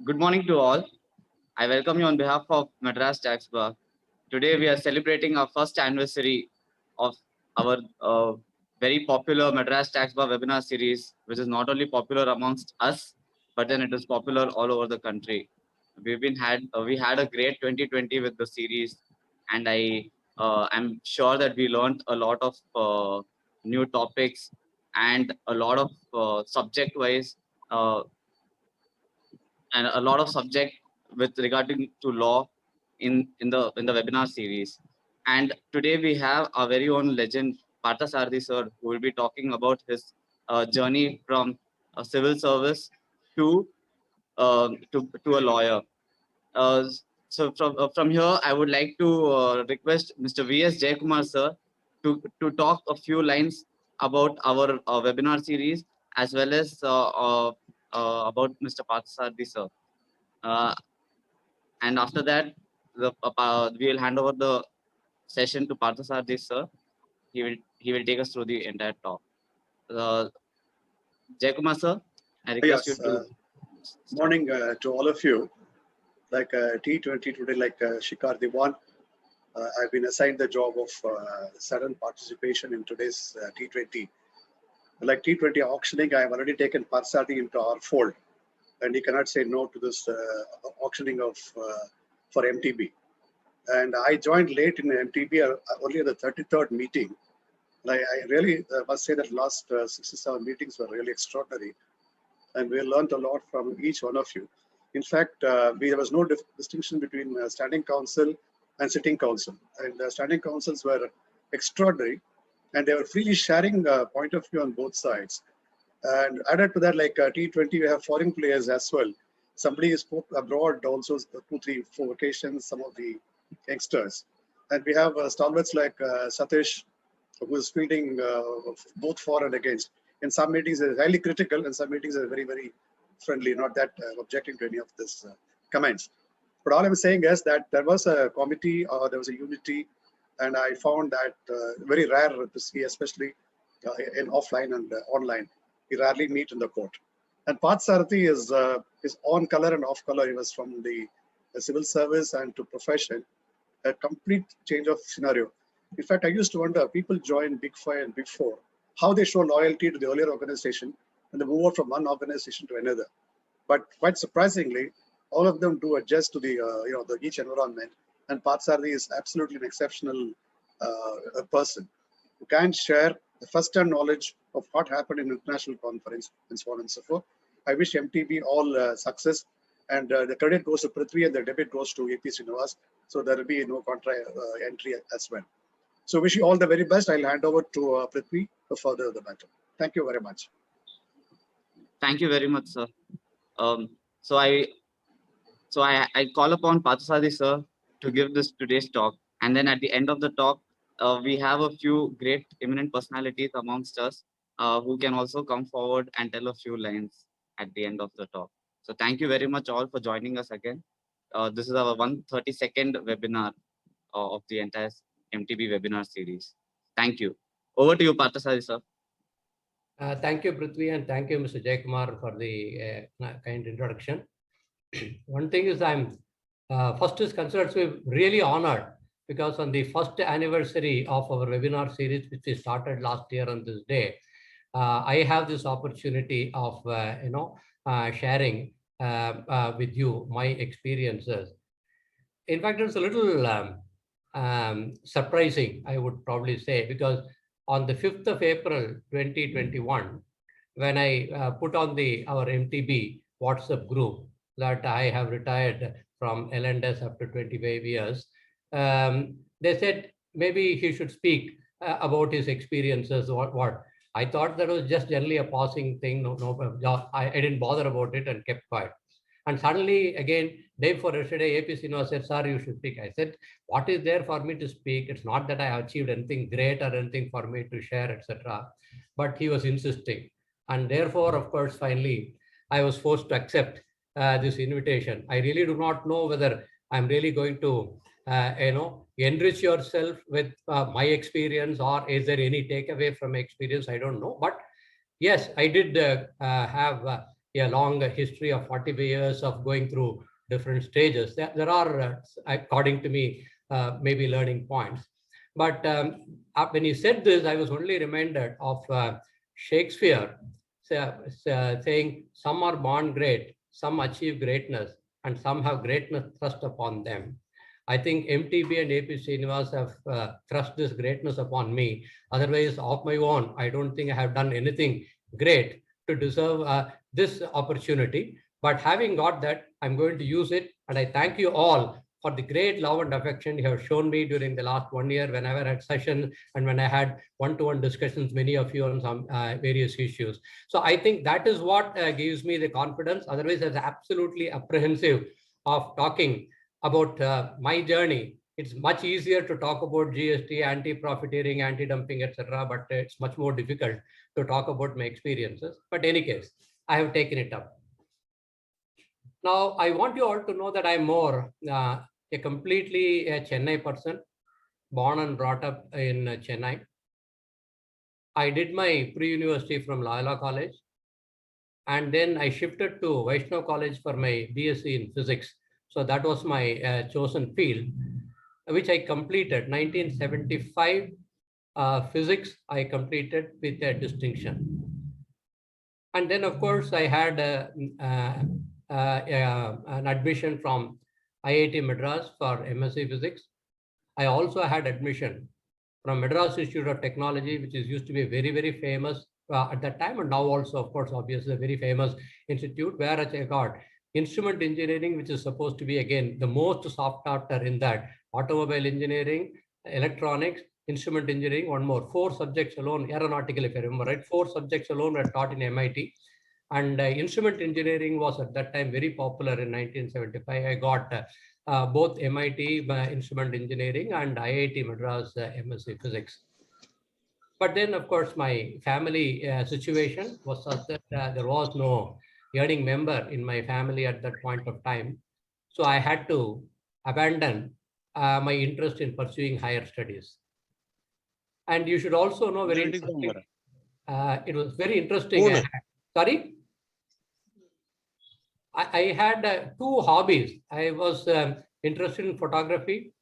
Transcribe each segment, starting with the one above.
Good morning to all. I welcome you on behalf of Madras Tax Bar. Today we are celebrating our first anniversary of our very popular Madras Tax Bar webinar series, which is not only popular amongst us, but then it is popular all over the country. We had a great 2020 with the series, and I am sure that we learned a lot of new topics and a lot of subject-wise uh, and a lot of subject with regarding to law in the webinar series. And today we have our very own legend Partha Sarthi sir, who will be talking about his journey from a civil service to to a lawyer. uh, from here I would like to request Mr. VS Jayakumar sir to talk a few lines about our webinar series, as well as about Mr. Partha Sarthi sir. uh, and after that, we will hand over the session to Parthasarthi sir. He will take us through the entire talk. Uh, Jayakumar sir, I request you Yes, to start. morning to all of you. Like T20 today, like Shikhar Diwan, I've been assigned the job of sudden participation in today's T20. Like T20 auctioning, I've already taken Parsati into our fold, and he cannot say no to this auctioning of for MTB. And I joined late in MTB, only at the 33rd meeting. Like I really must say that last 67 meetings were really extraordinary, and we learned a lot from each one of you. In fact, there was no distinction between standing council and sitting council, and the standing councils were extraordinary, and they were freely sharing point of view on both sides. And added to that, like T20, we have foreign players as well. Somebody spoke abroad also, 2, 3, 4 occasions, some of the youngsters. And we have stalwarts like Satish, who is fielding both for and against. In some meetings, are highly critical, and some meetings are very, very friendly, not that objecting to any of this comments. But all I'm saying is that there was a committee, or there was a unity, and I found that very rare to see, especially in offline and online. We rarely meet in the court. And Parth Sarathi is on color and off color. He was from the civil service and to profession, a complete change of scenario. In fact, I used to wonder, people join Big Five and Big Four, how they show loyalty to the earlier organization and they move on from one organization to another. But quite surprisingly, all of them do adjust to the the each environment. And Parth Sarathi is absolutely an exceptional person who can share the first-hand knowledge of what happened in international conference and so on and so forth. I wish MTB all success, and the credit goes to Prithvi and the debit goes to AP Srinivas. So there will be no contra entry as well. So wish you all the very best. I'll hand over to Prithvi to further the matter. Thank you very much. Thank you very much, sir. Um, so I call upon Parthasarthi sir to give this today's talk, and then at the end of the talk, we have a few great eminent personalities amongst us who can also come forward and tell a few lines at the end of the talk. So thank you very much all for joining us again. This is our 132nd webinar of the entire MTB webinar series. Thank you. Over to you, Parthasarthi sir. Thank you, Prithvi, and thank you, Mr. Jayakumar, for the kind introduction. One thing is I'm first is considered to be really honored, because on the first anniversary of our webinar series, which we started last year on this day, I have this opportunity of sharing with you my experiences. In fact, it's a little surprising, I would probably say, because on the 5th of April 2021, when I put on our MTB WhatsApp group that I have retired from L&S after 25 years, they said maybe he should speak about his experiences. What I thought that was just generally a passing thing. I didn't bother about it and kept quiet. And suddenly, again, day before yesterday, AP Srinivas said, "Sir, you should speak." I said, "What is there for me to speak? It's not that I achieved anything great or anything for me to share, etc." But he was insisting. And therefore, of course, finally, I was forced to accept this invitation. I really do not know whether I'm really going to, enrich yourself with my experience, or is there any takeaway from experience? I don't know. But yes, I did have a long history of 45 years of going through different stages. There are, according to me, maybe learning points. But when you said this, I was only reminded of Shakespeare saying, some are born great, some achieve greatness, and some have greatness thrust upon them. I think MTB and AP Srinivas have thrust this greatness upon me. Otherwise, of my own, I don't think I have done anything great to deserve this opportunity. But having got that, I'm going to use it. And I thank you all for the great love and affection you have shown me during the last 1 year, whenever I had sessions and when I had one-to-one discussions, many of you on some various issues. So I think that is what gives me the confidence. Otherwise, I was absolutely apprehensive of talking about my journey. It's much easier to talk about GST, anti-profiteering, anti-dumping, etc., but it's much more difficult to talk about my experiences. But in any case, I have taken it up. Now, I want you all to know that I'm more a completely Chennai person, born and brought up in Chennai. I did my pre-university from Loyola College, and then I shifted to Vaishnav College for my BSc in physics. So that was my chosen field, which I completed. 1975 physics, I completed with a distinction. And then, of course, I had an admission from IIT Madras for MSc Physics. I also had admission from Madras Institute of Technology, which is used to be very, very famous at that time, and now also, of course, obviously a very famous institute, where I got instrument engineering, which is supposed to be, again, the most sought after in that. Automobile engineering, electronics, instrument engineering, one more, 4 subjects alone, aeronautical, if I remember right, 4 subjects alone were taught in MIT. And instrument engineering was at that time very popular in 1975. I got both MIT instrument engineering and IIT Madras MSc Physics. But then, of course, my family situation was such that there was no earning member in my family at that point of time. So I had to abandon my interest in pursuing higher studies. And you should also know very interesting. It was very interesting. Sorry? I had 2 hobbies. I was interested in photography,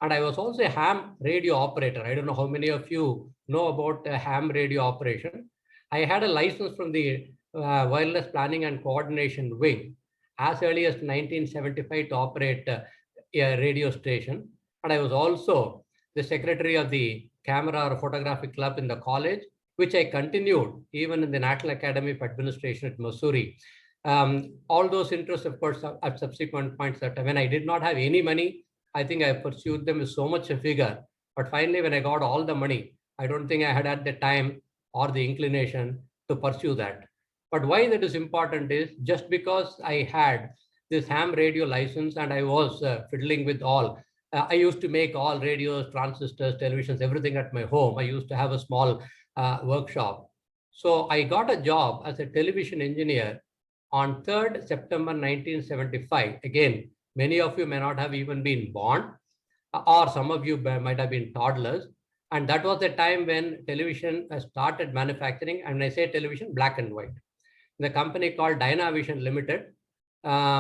and I was also a ham radio operator. I don't know how many of you know about ham radio operation. I had a license from the Wireless Planning and Coordination Wing as early as 1975 to operate a radio station. And I was also the secretary of the Camera or Photographic Club in the college, which I continued even in the National Academy of Administration at Missouri. All those interests, of course, at subsequent points that when I did not have any money, I think I pursued them with so much vigor. But finally, when I got all the money, I don't think I had the time or the inclination to pursue that. But why that is important is just because I had this ham radio license and I was fiddling with all. I used to make all radios, transistors, televisions, everything at my home. I used to have a small workshop. So I got a job as a television engineer on 3rd September 1975. Again, many of you may not have even been born, or some of you might have been toddlers. And that was the time when television started manufacturing. And when I say television, black and white. The company called Dynavision Limited,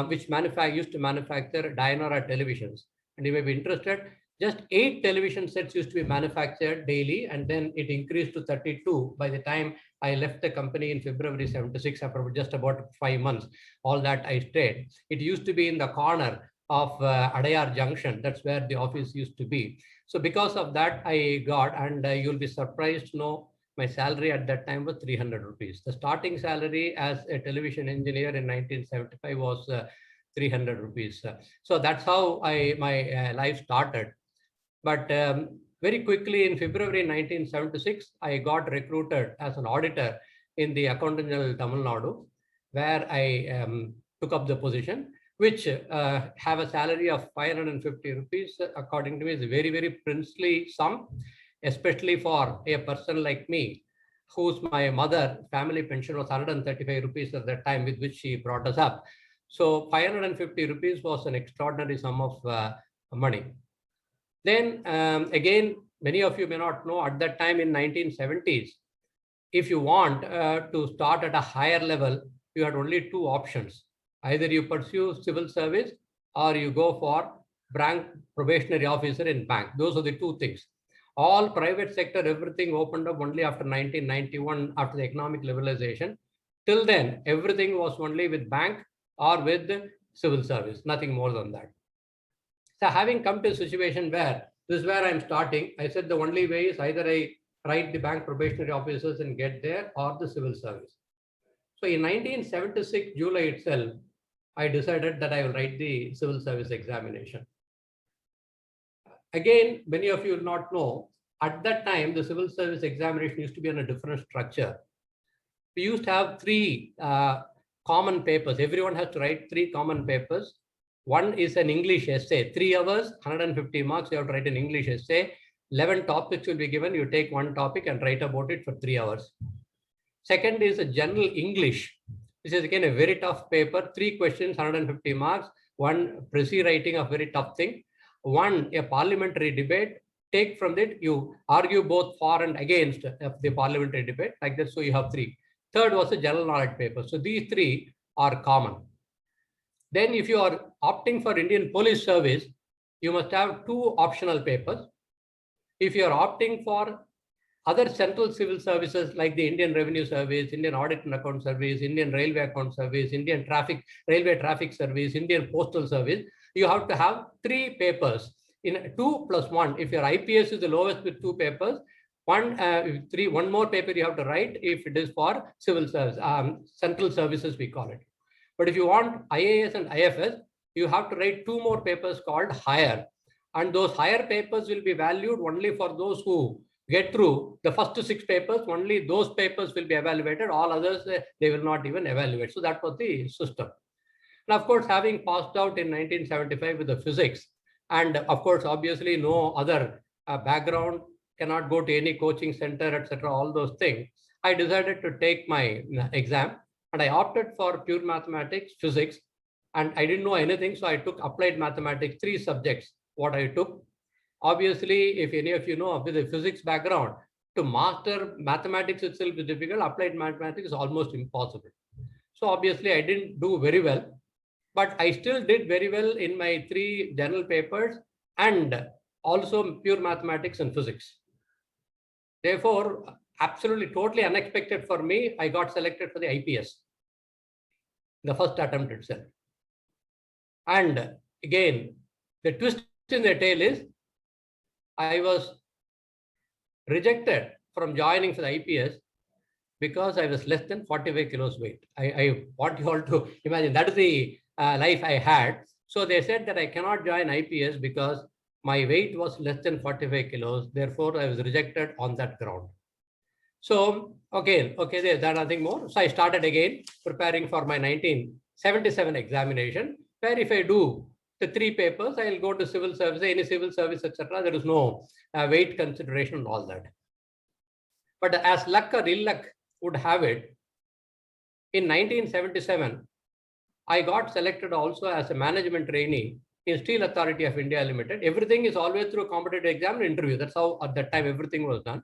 which used to manufacture Dynora televisions. And you may be interested, just 8 television sets used to be manufactured daily, and then it increased to 32 by the time I left the company in February 76, after just about 5 months. All that I stayed. It used to be in the corner of Adayar Junction. That's where the office used to be. So because of that, I got, and you'll be surprised to know, my salary at that time was 300 rupees. The starting salary as a television engineer in 1975 was 300 rupees. So that's how my life started. But very quickly in February 1976, I got recruited as an auditor in the Accountant General Tamil Nadu, where I took up the position, which have a salary of 550 rupees. According to me, is a very, very princely sum, especially for a person like me, whose my mother family pension was 135 rupees at that time, with which she brought us up. So 550 rupees was an extraordinary sum of money. Then again, many of you may not know, at that time in 1970s, if you want to start at a higher level, you had only two options. Either you pursue civil service or you go for bank probationary officer in bank. Those are the two things. All private sector, everything opened up only after 1991, after the economic liberalization. Till then, everything was only with bank or with civil service, nothing more than that. So having come to a situation where this is where I'm starting, I said the only way is either I write the bank probationary officers and get there, or the civil service. So in 1976, July itself, I decided that I will write the civil service examination. Again, many of you will not know, at that time, the civil service examination used to be on a different structure. We used to have three common papers. Everyone has to write three common papers. One is an English essay, 3 hours, 150 marks. You have to write an English essay. 11 topics will be given. You take one topic and write about it for 3 hours. Second is a general English. This is again a very tough paper. 3 questions, 150 marks. One précis writing of very tough thing. One, a parliamentary debate. Take from it, you argue both for and against the parliamentary debate, like that. So you have 3. Third was a general knowledge paper. So these 3 are common. Then if you are opting for Indian Police Service, you must have 2 optional papers. If you are opting for other central civil services like the Indian Revenue Service, Indian Audit and Account Service, Indian Railway Account Service, Indian Railway Traffic Service, Indian Postal Service, you have to have 3 papers in 2 plus 1. If your IPS is the lowest with 2 papers, one more paper you have to write if it is for civil service, central services we call it. But if you want IAS and IFS, you have to write 2 more papers called higher. And those higher papers will be valued only for those who get through the first 6 papers. Only those papers will be evaluated. All others, they will not even evaluate. So that was the system. Now, of course, having passed out in 1975 with the physics, and of course, obviously no other background, cannot go to any coaching center, etc., all those things, I decided to take my exam. And I opted for pure mathematics, physics, and I didn't know anything. So I took applied mathematics, 3 subjects, what I took. Obviously, if any of you know with a physics background, to master mathematics itself is difficult. Applied mathematics is almost impossible. So obviously, I didn't do very well, but I still did very well in my 3 general papers and also pure mathematics and physics. Therefore, absolutely totally unexpected for me, I got selected for the IPS, the first attempt itself. And again, the twist in the tale is I was rejected from joining for the IPS because I was less than 45 kilos weight. I want you all to imagine that is the life I had. So they said that I cannot join IPS because my weight was less than 45 kilos. Therefore, I was rejected on that ground. So, okay, there's nothing more. So I started again preparing for my 1977 examination, where if I do the 3 papers, I'll go to civil service, any civil service, etc. There is no weight consideration and all that. But as luck or ill luck would have it, in 1977, I got selected also as a management trainee in Steel Authority of India Limited. Everything is always through competitive exam and interview. That's how at that time everything was done.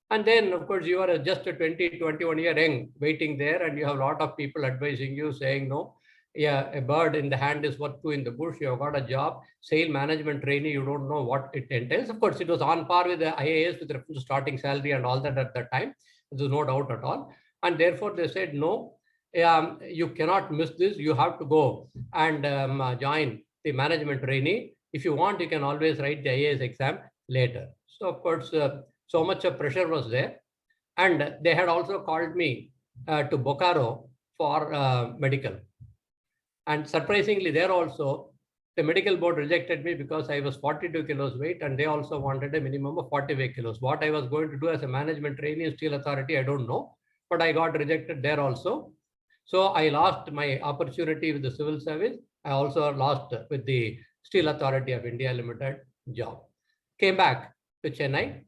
And then, of course, you are just a 20, 21 year young waiting there, and you have a lot of people advising you, saying, no, yeah, a bird in the hand is worth 2 in the bush. You have got a job, sale management trainee, you don't know what it entails. Of course, it was on par with the IAS with reference to starting salary and all that at that time. There's no doubt at all. And therefore, they said, no, you cannot miss this. You have to go and join the management trainee. If you want, you can always write the IAS exam later. So, of course, so much of pressure was there. And they had also called me to Bokaro for medical. And surprisingly, there also, the medical board rejected me because I was 42 kilos weight, and they also wanted a minimum of 45 kilos. What I was going to do as a management trainee in Steel Authority, I don't know, but I got rejected there also. So I lost my opportunity with the civil service. I also lost with the Steel Authority of India Limited job. Came back to Chennai.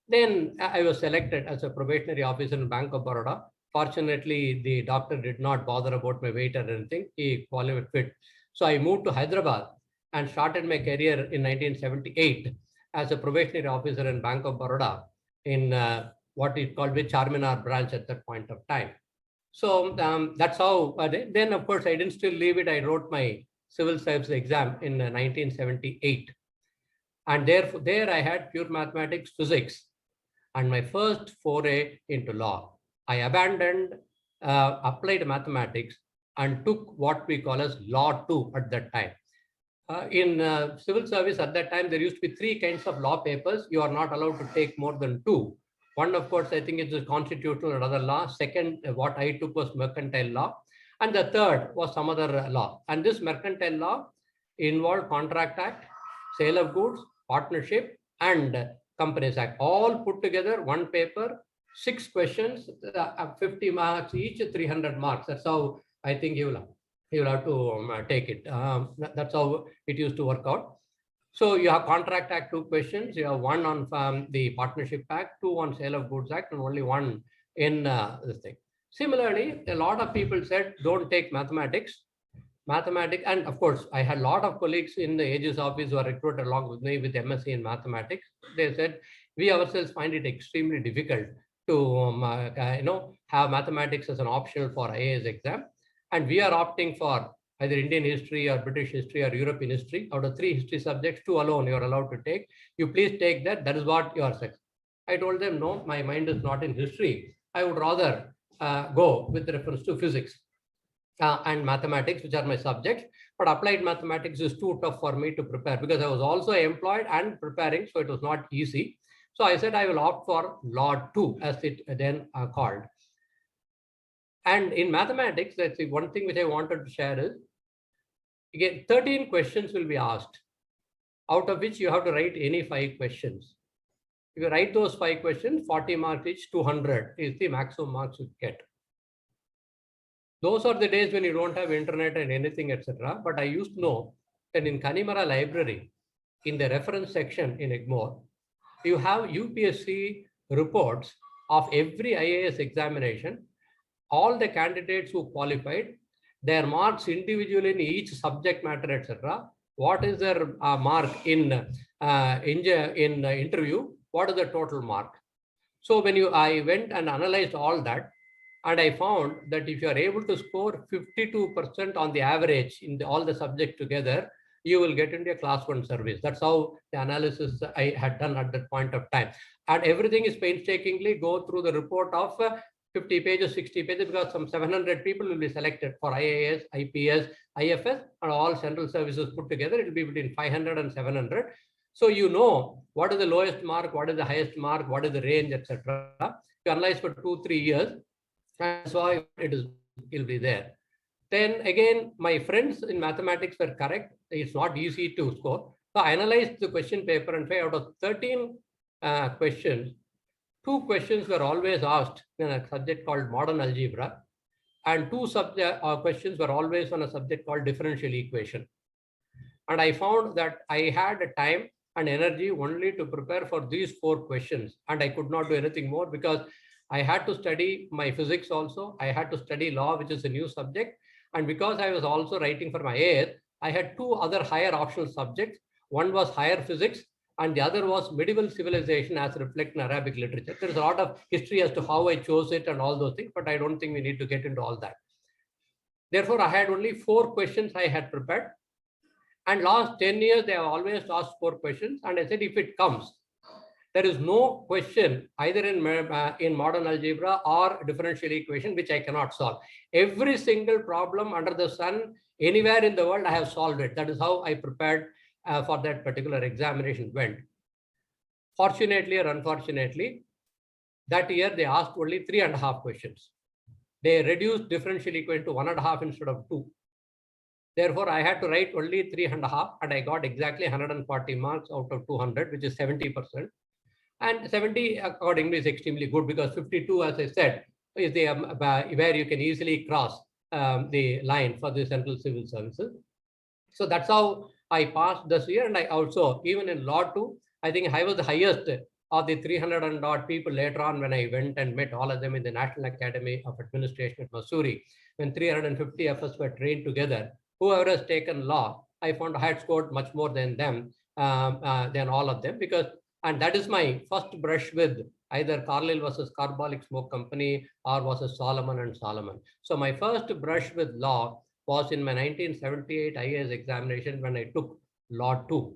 Then I was selected as a probationary officer in Bank of Baroda. Fortunately, the doctor did not bother about my weight or anything. He qualified fit. So I moved to Hyderabad and started my career in 1978 as a probationary officer in Bank of Baroda in what is called the Charminar branch at that point of time. So that's how, then of course I didn't still leave it. I wrote my civil service exam in 1978. And there I had pure mathematics, physics, and my first foray into law. I abandoned applied mathematics and took what we call as Law 2 at that time. In civil service at that time, there used to be 3 kinds of law papers. You are not allowed to take more than 2. One, of course, I think it's the constitutional and other law. Second, what I took was mercantile law. And the third was some other law. And this mercantile law involved Contract Act, sale of goods, partnership, and Companies Act, all put together, one paper, 6 questions, 50 marks each, 300 marks. That's how I think you will have to take it. That's how it used to work out. So you have Contract Act 2 questions. You have 1 on the Partnership Act, 2 on Sale of Goods Act, and only 1 in this thing. Similarly, a lot of people said, don't take mathematics. And of course, I had a lot of colleagues in the Aegis office who are recruited along with me with MSc in mathematics. They said, we ourselves find it extremely difficult to have mathematics as an optional for IAS exam. And we are opting for either Indian history or British history or European history. Out of 3 history subjects, 2 alone you are allowed to take. You please take that. That is what you are saying. I told them, no, my mind is not in history. I would rather go with reference to physics and mathematics, which are my subjects. But applied mathematics is too tough for me to prepare because I was also employed and preparing, so it was not easy. So I said I will opt for Law 2, as it then called. And in mathematics, that's the one thing which I wanted to share is, again, 13 questions will be asked, out of which you have to write any 5 questions. If you write those 5 questions, 40 marks each, 200 is the maximum marks you get. Those are the days when you don't have internet and anything, etc. But I used to know that in Kanimara Library, in the reference section in Egmore, you have UPSC reports of every IAS examination, all the candidates who qualified, their marks individually in each subject matter, etc. What is their mark in interview? What is the total mark? So when I went and analyzed all that, and I found that if you are able to score 52% on the average in all the subjects together, you will get into a class 1 service. That's how the analysis I had done at that point of time. And everything is painstakingly go through the report of 50 pages, 60 pages, because some 700 people will be selected for IAS, IPS, IFS, and all central services put together. It will be between 500 and 700. So you know what is the lowest mark, what is the highest mark, what is the range, etc. You analyze for 2-3 years. That's why it will be there. Then again, my friends in mathematics were correct. It's not easy to score. So I analyzed the question paper and out of 13 questions, 2 questions were always asked in a subject called modern algebra, and 2 questions were always on a subject called differential equation. And I found that I had a time and energy only to prepare for these 4 questions, and I could not do anything more because I had to study my physics also. I had to study law, which is a new subject. And because I was also writing for my IAS, I had 2 other higher optional subjects. One was higher physics, and the other was medieval civilization as reflected in Arabic literature. There's a lot of history as to how I chose it and all those things, but I don't think we need to get into all that. Therefore, I had only 4 questions I had prepared. And last 10 years, they have always asked 4 questions. And I said, if it comes, there is no question either in modern algebra or differential equation which I cannot solve. Every single problem under the sun, anywhere in the world, I have solved it. That is how I prepared for that particular examination went. Fortunately or unfortunately, that year they asked only 3.5 questions. They reduced differential equation to 1.5 instead of 2. Therefore, I had to write only 3.5, and I got exactly 140 marks out of 200, which is 70%. And 70 accordingly is extremely good because 52, as I said, is the where you can easily cross the line for the central civil services. So that's how I passed this year. And I also, even in Law 2, I think I was the highest of the 300 and odd people later on when I went and met all of them in the National Academy of Administration at Missouri. When 350 of us were trained together, whoever has taken law, I found I had scored much more than them, than all of them, because, and that is my first brush with either Carlyle versus Carbolic Smoke Company or versus Solomon and Solomon. So my first brush with law was in my 1978 IAS examination when I took Law 2.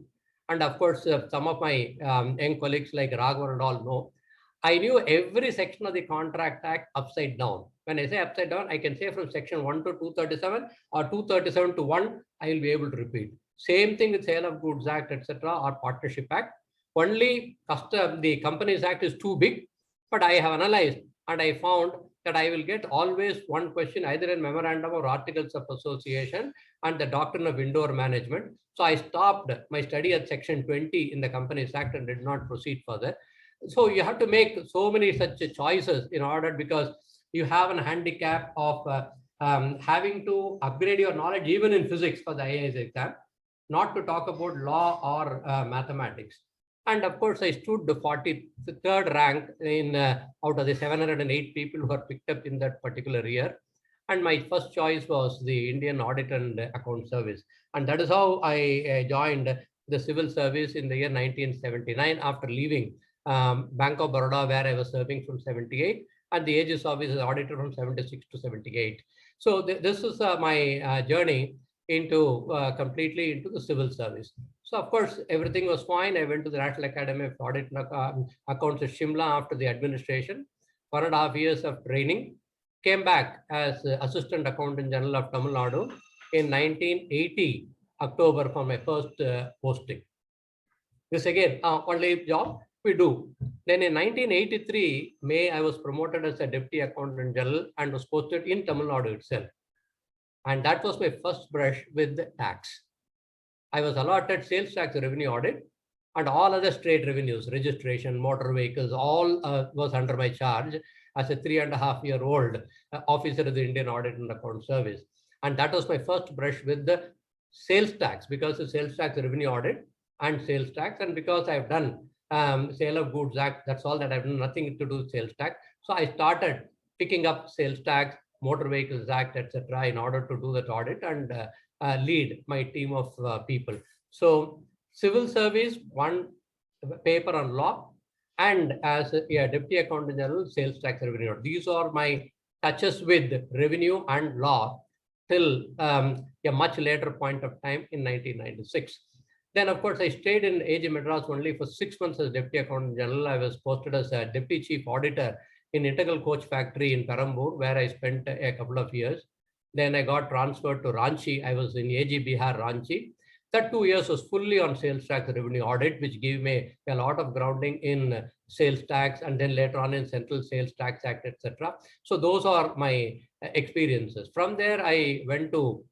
And of course, some of my young colleagues like Raghavan and all know, I knew every section of the Contract Act upside down. When I say upside down, I can say from section 1 to 237 or 237 to 1, I will be able to repeat. Same thing with Sale of Goods Act, etc., or Partnership Act. Only the Companies Act is too big, but I have analyzed and I found that I will get always one question either in memorandum or articles of association and the doctrine of indoor management. So I stopped my study at section 20 in the Companies Act and did not proceed further. So you have to make so many such choices in order, because you have a handicap of having to upgrade your knowledge even in physics for the IAS exam, not to talk about law or mathematics. And of course, I stood the 43rd rank in out of the 708 people who are picked up in that particular year. And my first choice was the Indian Audit and Account Service. And that is how I joined the civil service in the year 1979 after leaving Bank of Baroda, where I was serving from 78, and the Aegis Office as auditor from 76 to 78. So this is my journey into completely into the civil service. So of course, everything was fine. I went to the National Academy of Audit and Accounts at Shimla after the administration, 1.5 years of training, came back as Assistant Accountant General of Tamil Nadu in 1980, October, for my first posting. This again, only job we do. Then in 1983, May, I was promoted as a Deputy Accountant General and was posted in Tamil Nadu itself. And that was my first brush with the tax. I was allotted sales tax revenue audit and all other state revenues, registration, motor vehicles, all was under my charge as a 3.5-year-old officer of the Indian Audit and Account Service. And that was my first brush with the sales tax, because of sales tax revenue audit and sales tax. And because I've done Sale of Goods Act, that's all that I've done, nothing to do with sales tax. So I started picking up sales tax, Motor Vehicles Act, etc., in order to do that audit and lead my team of people. So civil service, one paper on law, and as a Deputy Accountant General, sales tax revenue. These are my touches with revenue and law till a much later point of time in 1996. Then, of course, I stayed in AG Madras only for 6 months as Deputy Accountant General. I was posted as a Deputy Chief Auditor in Integral Coach Factory in Perambur, where I spent a couple of years. Then I got transferred to Ranchi. I was in AG Bihar, Ranchi. That 2 years was fully on sales tax revenue audit, which gave me a lot of grounding in sales tax, and then later on in Central Sales Tax Act, etc. So those are my experiences. From there, I went to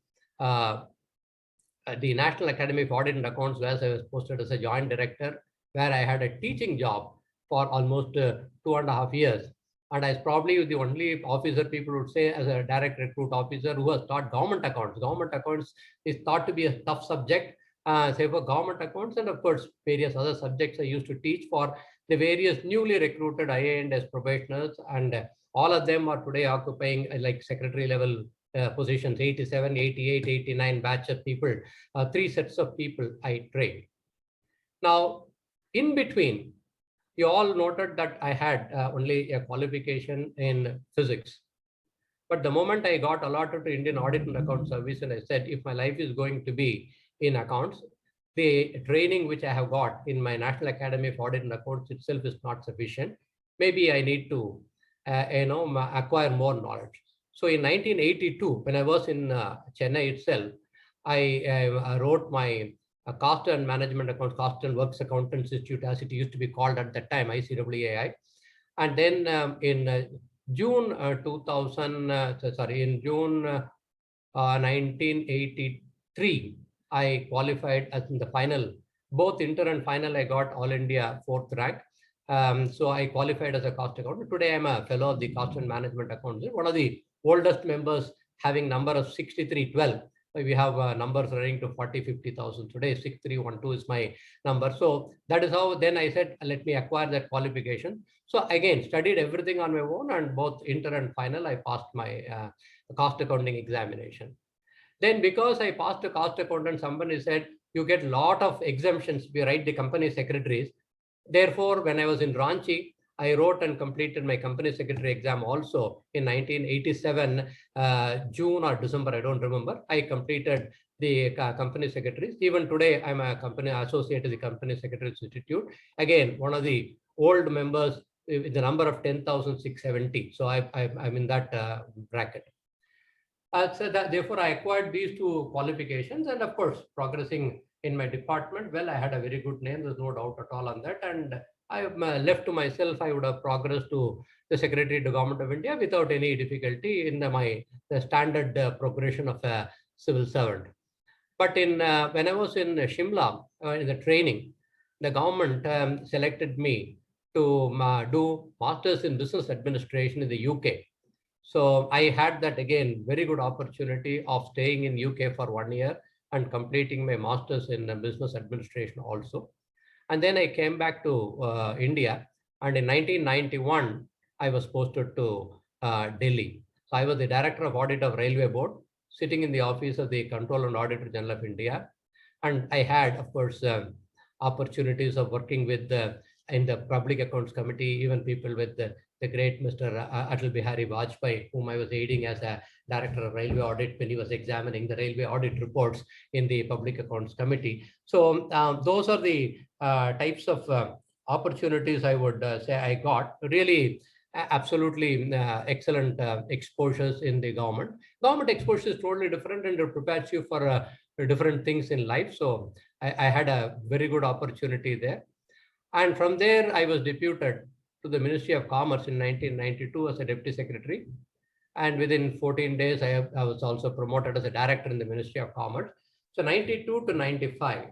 the National Academy of Audit and Accounts, where I was posted as a joint director, where I had a teaching job for almost 2.5 years. And I was probably the only officer people would say as a direct recruit officer who has taught government accounts. Government accounts is thought to be a tough subject, say for government accounts, and of course, various other subjects I used to teach for the various newly recruited IA&S professionals, and all of them are today occupying like secretary level positions, 87, 88, 89 batch of people, 3 sets of people I trained. Now, in between, you all noted that I had only a qualification in physics. But the moment I got allotted to Indian Audit and Account Service, and I said, if my life is going to be in accounts, the training which I have got in my National Academy of Audit and Accounts itself is not sufficient. Maybe I need to acquire more knowledge. So in 1982, when I was in Chennai itself, I wrote my Cost and Management Accounts, Cost and Works Accountants Institute, as it used to be called at that time, ICWAI. And then in June 1983, I qualified as in the final, both inter and final, I got All India 4th rank. So I qualified as a cost accountant. Today, I'm a fellow of the Cost and Management Accounts, one of the oldest members, having number of 6312. We have numbers running to 40,000-50,000 today. 6312 is my number. So that is how then I said, let me acquire that qualification. So again, studied everything on my own, and both inter and final, I passed my cost accounting examination. Then because I passed a cost accountant, somebody said, you get a lot of exemptions if you write the company secretaries. Therefore, when I was in Ranchi, I wrote and completed my company secretary exam also in 1987, June or December, I don't remember. I completed the company secretaries. Even today, I'm a company associate to the Company Secretaries Institute. Again, one of the old members with the number of 10,670. So I'm in that bracket. So therefore, I acquired these two qualifications, and of course, progressing in my department. Well, I had a very good name. There's no doubt at all on that. And I left to myself, I would have progressed to the Secretary to Government of India without any difficulty in the standard progression of a civil servant. But when I was in Shimla in the training, the government selected me to do Masters in Business Administration in the UK. So I had that again, very good opportunity of staying in UK for 1 year and completing my master's in business administration also. And then I came back to India, and in 1991, I was posted to Delhi. So I was the Director of Audit of Railway Board, sitting in the office of the Controller and Auditor General of India. And I had, of course, opportunities of working with in the Public Accounts Committee, even people with the great Mr. Atal Bihari Vajpayee, whom I was aiding as a Director of Railway Audit when he was examining the railway audit reports in the Public Accounts Committee. So those are the types of opportunities I would say I got. Really, absolutely excellent exposures in the government. Government exposure is totally different, and it prepares you for different things in life. So I had a very good opportunity there. And from there, I was deputed to the Ministry of Commerce in 1992 as a Deputy Secretary. And within 14 days, I was also promoted as a Director in the Ministry of Commerce. So 92 to 95,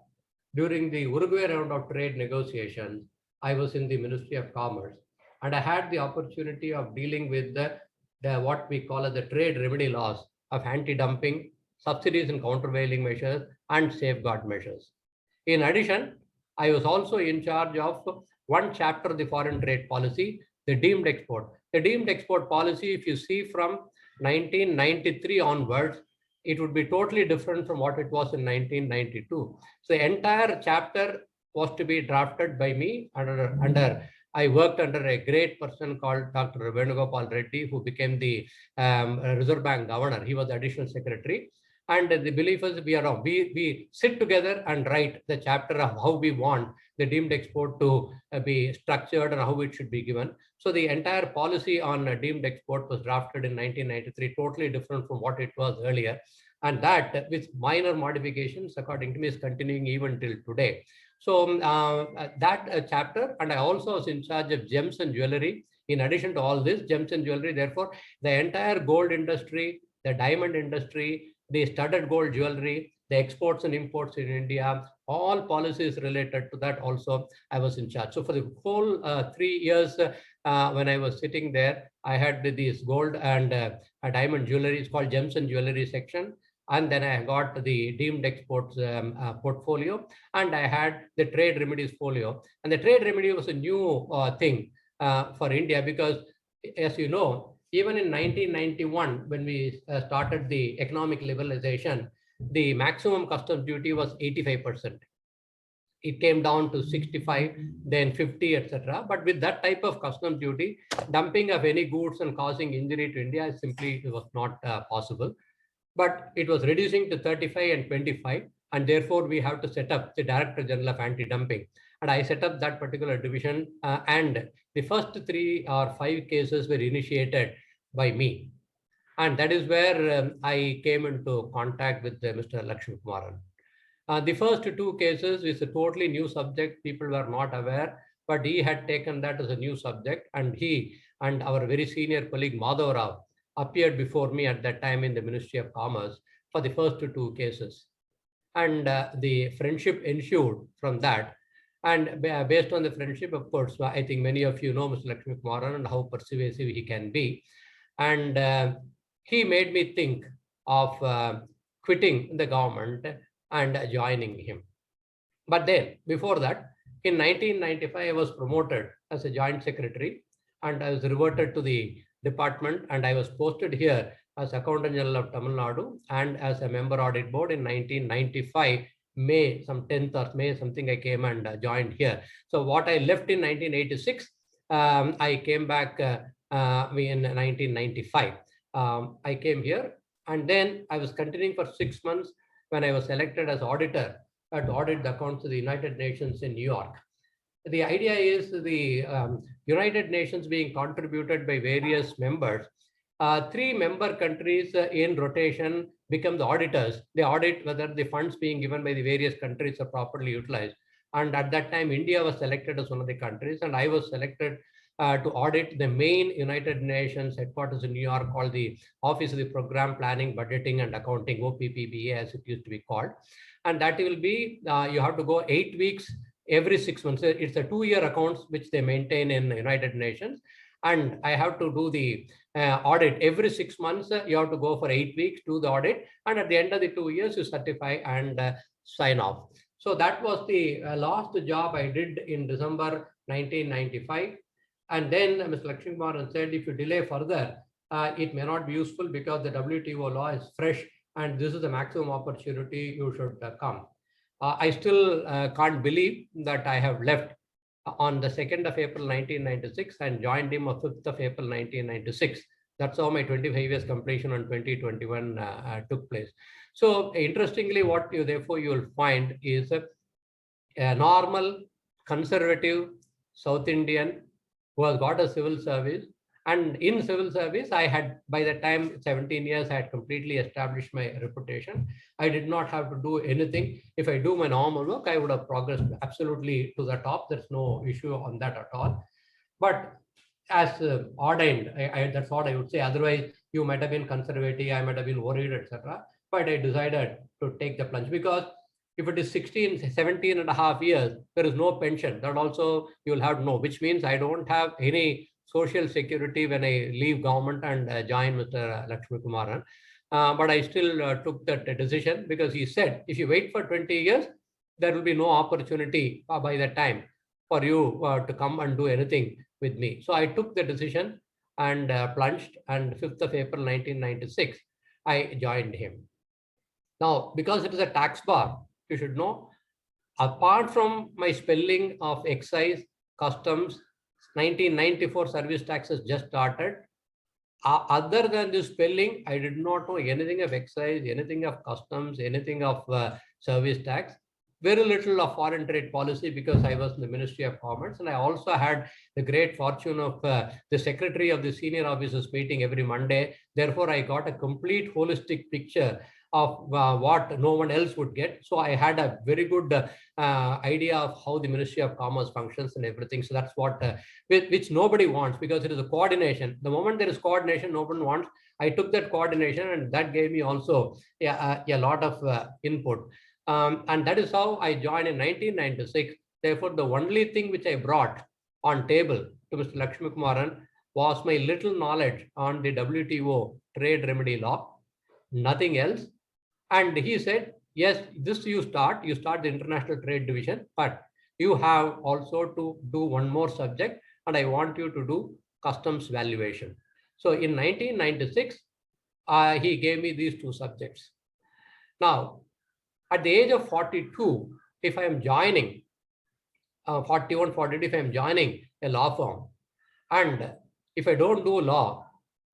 during the Uruguay round of trade negotiations, I was in the Ministry of Commerce. And I had the opportunity of dealing with the what we call as the trade remedy laws of anti-dumping, subsidies and countervailing measures, and safeguard measures. In addition, I was also in charge of one chapter of the foreign trade policy, the deemed export. The deemed export policy, if you see from 1993 onwards, it would be totally different from what it was in 1992. So the entire chapter was to be drafted by me I worked under a great person called Dr. Venugopal Reddy, who became the Reserve Bank Governor. He was the Additional Secretary. And the belief is we sit together and write the chapter of how we want the deemed export to be structured and how it should be given. So the entire policy on deemed export was drafted in 1993, totally different from what it was earlier. And that, with minor modifications, according to me, is continuing even till today. So that chapter, and I also was in charge of gems and jewelry. In addition to all this, gems and jewelry, therefore, the entire gold industry, the diamond industry, the studded gold jewelry, the exports and imports in India, all policies related to that also, I was in charge. So for the whole 3 years when I was sitting there, I had these gold and diamond jewelry. It's called gems and jewelry section. And then I got the deemed exports portfolio, and I had the trade remedies folio. And the trade remedy was a new thing for India, because, as you know, even in 1991, when we started the economic liberalization, the maximum customs duty was 85%. It came down to 65, then 50, etc. But with that type of customs duty, dumping of any goods and causing injury to India simply was not possible. But it was reducing to 35 and 25, and therefore we have to set up the Director General of Anti-Dumping. And I set up that particular division, and the first 3 or 5 cases were initiated by me. And that is where I came into contact with Mr. Lakshmi Kumaran. The first 2 cases is a totally new subject. People were not aware, but he had taken that as a new subject, and he and our very senior colleague Madhav Rao appeared before me at that time in the Ministry of Commerce for the first 2 cases. And the friendship ensued from that. And based on the friendship, of course, I think many of you know Mr. Lakshmi Kumaran and how persuasive he can be. And he made me think of quitting the government and joining him. But then, before that, in 1995, I was promoted as a joint secretary, and I was reverted to the department, and I was posted here as Accountant General of Tamil Nadu and as a member audit board in 1995, May, some 10th or May, something I came and joined here. So what I left in 1986, I came back in 1995. I came here, and then I was continuing for 6 months when I was elected as auditor to audit the accounts of the United Nations in New York. The idea is the United Nations being contributed by various members. 3 member countries in rotation become the auditors. They audit whether the funds being given by the various countries are properly utilized. And at that time, India was selected as one of the countries, and I was selected to audit the main United Nations headquarters in New York called the Office of the Program Planning, Budgeting and Accounting, OPPBA as it used to be called. And that will be, you have to go 8 weeks every 6 months. It's a 2-year accounts which they maintain in the United Nations. And I have to do the audit every 6 months. You have to go for 8 weeks, do the audit. And at the end of the 2 years, you certify and sign off. So that was the last job I did in December 1995. And then Mr. Lakshmi Kumaran said, if you delay further, it may not be useful because the WTO law is fresh and this is the maximum opportunity you should come. I still can't believe that I have left on the 2nd of April 1996 and joined him on 5th of April 1996. That's how my 25 years completion on 2021 took place. So interestingly, what you therefore you will find is a normal, conservative South Indian who has got a civil service. And in civil service, I had, by the time 17 years, I had completely established my reputation. I did not have to do anything. If I do my normal work, I would have progressed absolutely to the top. There's no issue on that at all. But as ordained, that's what I would say. Otherwise, you might have been conservative, I might have been worried, etc. But I decided to take the plunge because if it is 16, 17 and a half years, there is no pension. That also you will have to know, which means I don't have any social security when I leave government and join Mr. Lakshmi Kumaran. But I still took that decision because he said, if you wait for 20 years, there will be no opportunity by that time for you to come and do anything with me. So I took the decision and plunged, and 5th of April 1996, I joined him. Now, because it is a tax bar, you should know, apart from my spelling of excise, customs, 1994 service taxes just started. Other than this spelling, I did not know anything of excise, anything of customs, anything of service tax. Very little of foreign trade policy because I was in the Ministry of Commerce, and I also had the great fortune of the secretary of the senior officers meeting every Monday. Therefore, I got a complete holistic picture of what no one else would get. So I had a very good idea of how the Ministry of Commerce functions and everything. So that's what, which nobody wants because it is a coordination. The moment there is coordination, no one wants. I took that coordination and that gave me also a lot of input. And that is how I joined in 1996. Therefore, the only thing which I brought on table to Mr. Lakshmi Kumaran was my little knowledge on the WTO trade remedy law, nothing else. And he said, yes, this you start the International Trade Division, but you have also to do one more subject, and I want you to do customs valuation. So in 1996, he gave me these 2 subjects. Now, at the age of 42, if I am joining, 41, 42, if I am joining a law firm, and if I don't do law,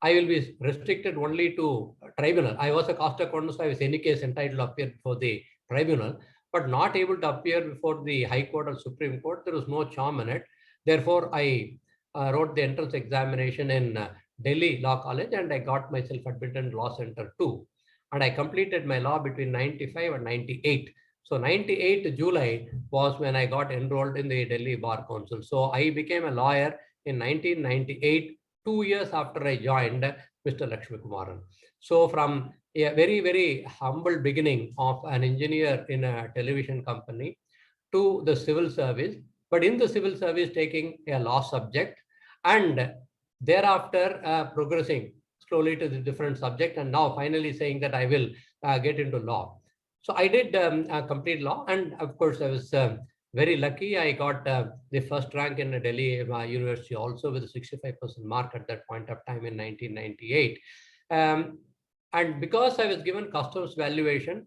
I will be restricted only to tribunal. I was a cost accountant, so I was in any case entitled to appear before the tribunal, but not able to appear before the High Court or Supreme Court. There was no charm in it. Therefore, I wrote the entrance examination in Delhi Law College, and I got myself admitted in Law Center too. And I completed my law between 95 and 98. So 98 July was when I got enrolled in the Delhi Bar Council. So I became a lawyer in 1998, 2 years after I joined Mr. Lakshmi Kumaran. So from a very, very humble beginning of an engineer in a television company to the civil service, but in the civil service taking a law subject, and thereafter progressing slowly to the different subject, and now finally saying that I will get into law. So I did complete law, and of course I was very lucky. I got the first rank in Delhi University also with a 65% mark at that point of time in 1998. And because I was given customs valuation,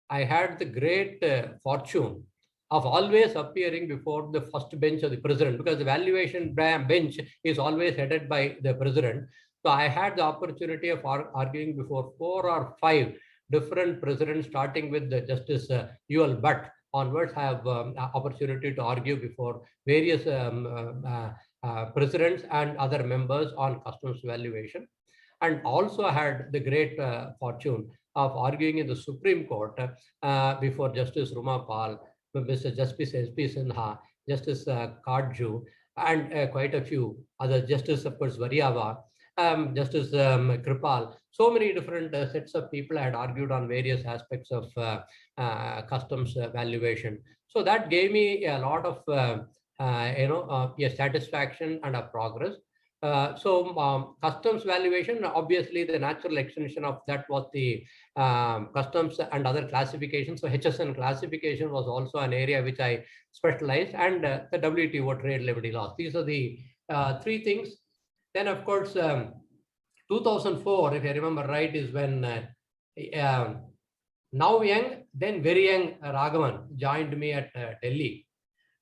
I had the great fortune of always appearing before the first bench of the president, because the valuation bench is always headed by the president. So I had the opportunity of arguing before 4 or 5 different presidents, starting with the Justice UL Butt onwards. I have opportunity to argue before various presidents and other members on customs valuation, and also had the great fortune of arguing in the Supreme Court before Justice Ruma Pal, Mr. Justice S.P. Sinha, Justice Kardju, and quite a few other, Justice, of course, Variava, Justice Kripal. So many different sets of people had argued on various aspects of customs valuation. So that gave me a lot of satisfaction and a progress. Customs valuation, obviously the natural extension of that was the customs and other classifications. So HSN classification was also an area which I specialized, and the WTO trade levity laws. These are the 3 things. Then, of course, 2004, if I remember right, is when now young, then very young Raghavan joined me at Delhi,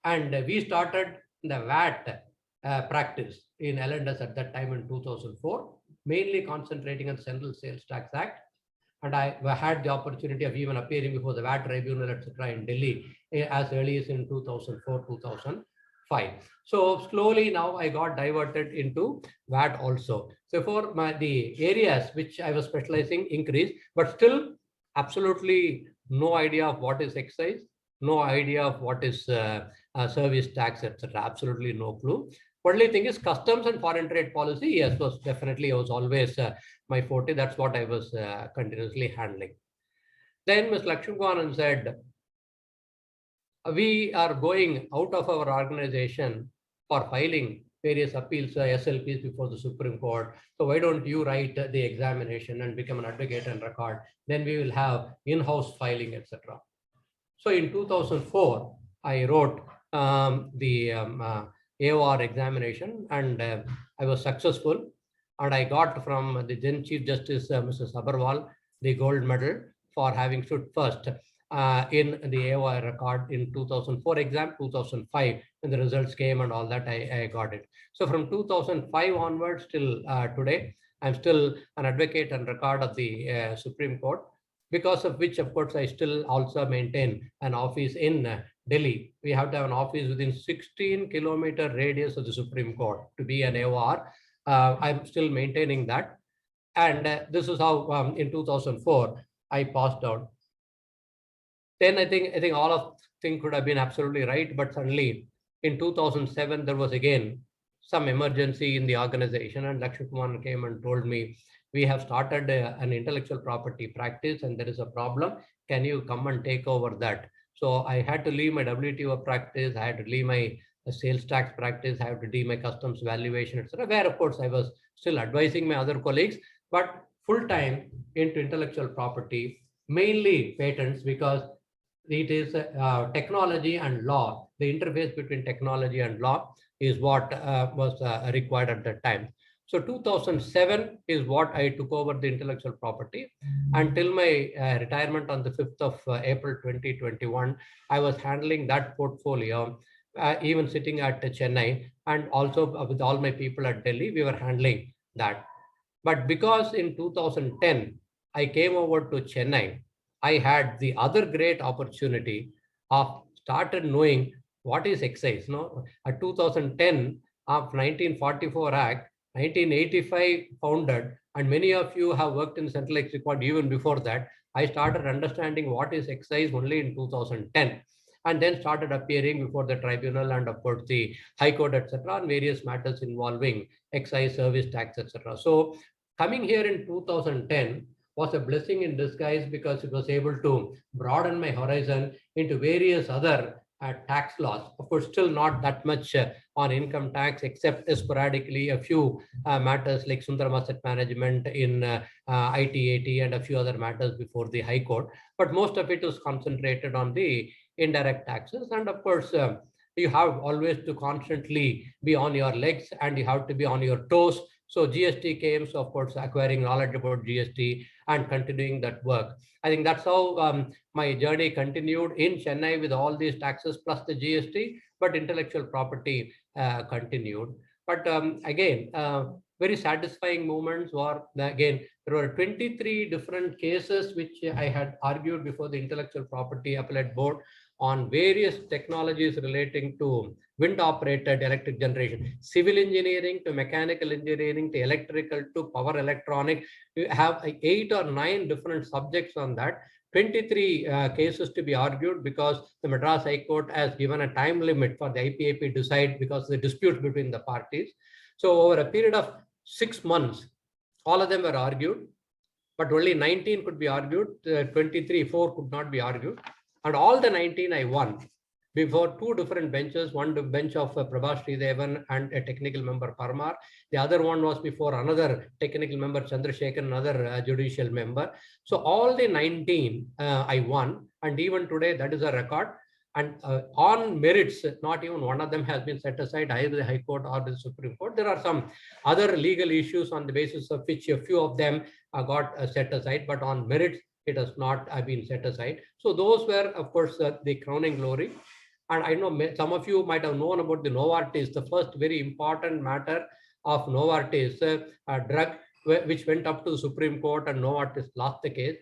and we started the VAT practice in L&S at that time in 2004, mainly concentrating on Central Sales Tax Act. And I had the opportunity of even appearing before the VAT tribunal, etc., in Delhi as early as in 2004, 2005. So slowly now I got diverted into VAT also. So for the areas which I was specializing increased, but still absolutely no idea of what is excise, no idea of what is service tax, etc. Absolutely no clue. Only thing is customs and foreign trade policy. Yes, was definitely was always my forte. That's what I was continuously handling. Then Ms. Lakshmanan said, we are going out of our organization for filing various appeals, SLPs before the Supreme Court. So why don't you write the examination and become an advocate and record? Then we will have in-house filing, etc. So in 2004, I wrote the AOR examination, and I was successful. And I got from the then Chief Justice, Mrs. Abarwal, the gold medal for having stood first in the AOR record in 2004 exam, 2005, when the results came and all that, I got it. So from 2005 onwards till today, I'm still an advocate and record of the Supreme Court, because of which, of course, I still also maintain an office in Delhi. We have to have an office within 16-kilometer radius of the Supreme Court to be an AOR. I'm still maintaining that. And this is how in 2004, I passed out. Then I think all of things could have been absolutely right, but suddenly in 2007, there was again some emergency in the organization, and Lakshmanan came and told me, we have started an intellectual property practice and there is a problem. Can you come and take over that? So I had to leave my WTO practice. I had to leave my sales tax practice. I had to leave my customs valuation, etc., where of course I was still advising my other colleagues, but full time into intellectual property, mainly patents, because it is technology and law. The interface between technology and law is what was required at that time. So 2007 is what I took over the intellectual property. Until my retirement on the 5th of April 2021, I was handling that portfolio, even sitting at Chennai, and also with all my people at Delhi, we were handling that. But because in 2010, I came over to Chennai, I had the other great opportunity of started knowing what is excise. At 2010 of 1944 Act, 1985 founded, and many of you have worked in Central Executive even before that. I started understanding what is excise only in 2010, and then started appearing before the tribunal and of course the High Court, etc., on various matters involving excise, service tax, etc. So coming here in 2010 was a blessing in disguise, because it was able to broaden my horizon into various other tax laws. Of course, still not that much on income tax, except sporadically a few matters like Sundaram Asset Management in IT-80 and a few other matters before the High Court. But most of it was concentrated on the indirect taxes. And of course, you have always to constantly be on your legs, and you have to be on your toes So GST came, so of course, acquiring knowledge about GST and continuing that work. I think that's how my journey continued in Chennai with all these taxes plus the GST, but intellectual property continued. But again, very satisfying moments were, again, there were 23 different cases which I had argued before the Intellectual Property Appellate Board on various technologies relating to wind operated electric generation, civil engineering to mechanical engineering to electrical to power electronic. We have 8 or 9 different subjects on that. 23 cases to be argued because the Madras High Court has given a time limit for the IPAP to decide because of the disputes between the parties. So over a period of 6 months, all of them were argued, but only 19 could be argued. 23, 4 could not be argued. And all the 19 I won before 2 different benches, one bench of Prabha Sridevan and a technical member Parmar. The other one was before another technical member Chandrasekhar, another judicial member. So all the 19 I won, and even today that is a record. And on merits, not even one of them has been set aside, either the High Court or the Supreme Court. There are some other legal issues on the basis of which a few of them got set aside, but on merits, it has not been set aside. So those were, of course, the crowning glory. And I know some of you might have known about the Novartis, the first very important matter of Novartis, a drug which went up to the Supreme Court and Novartis lost the case.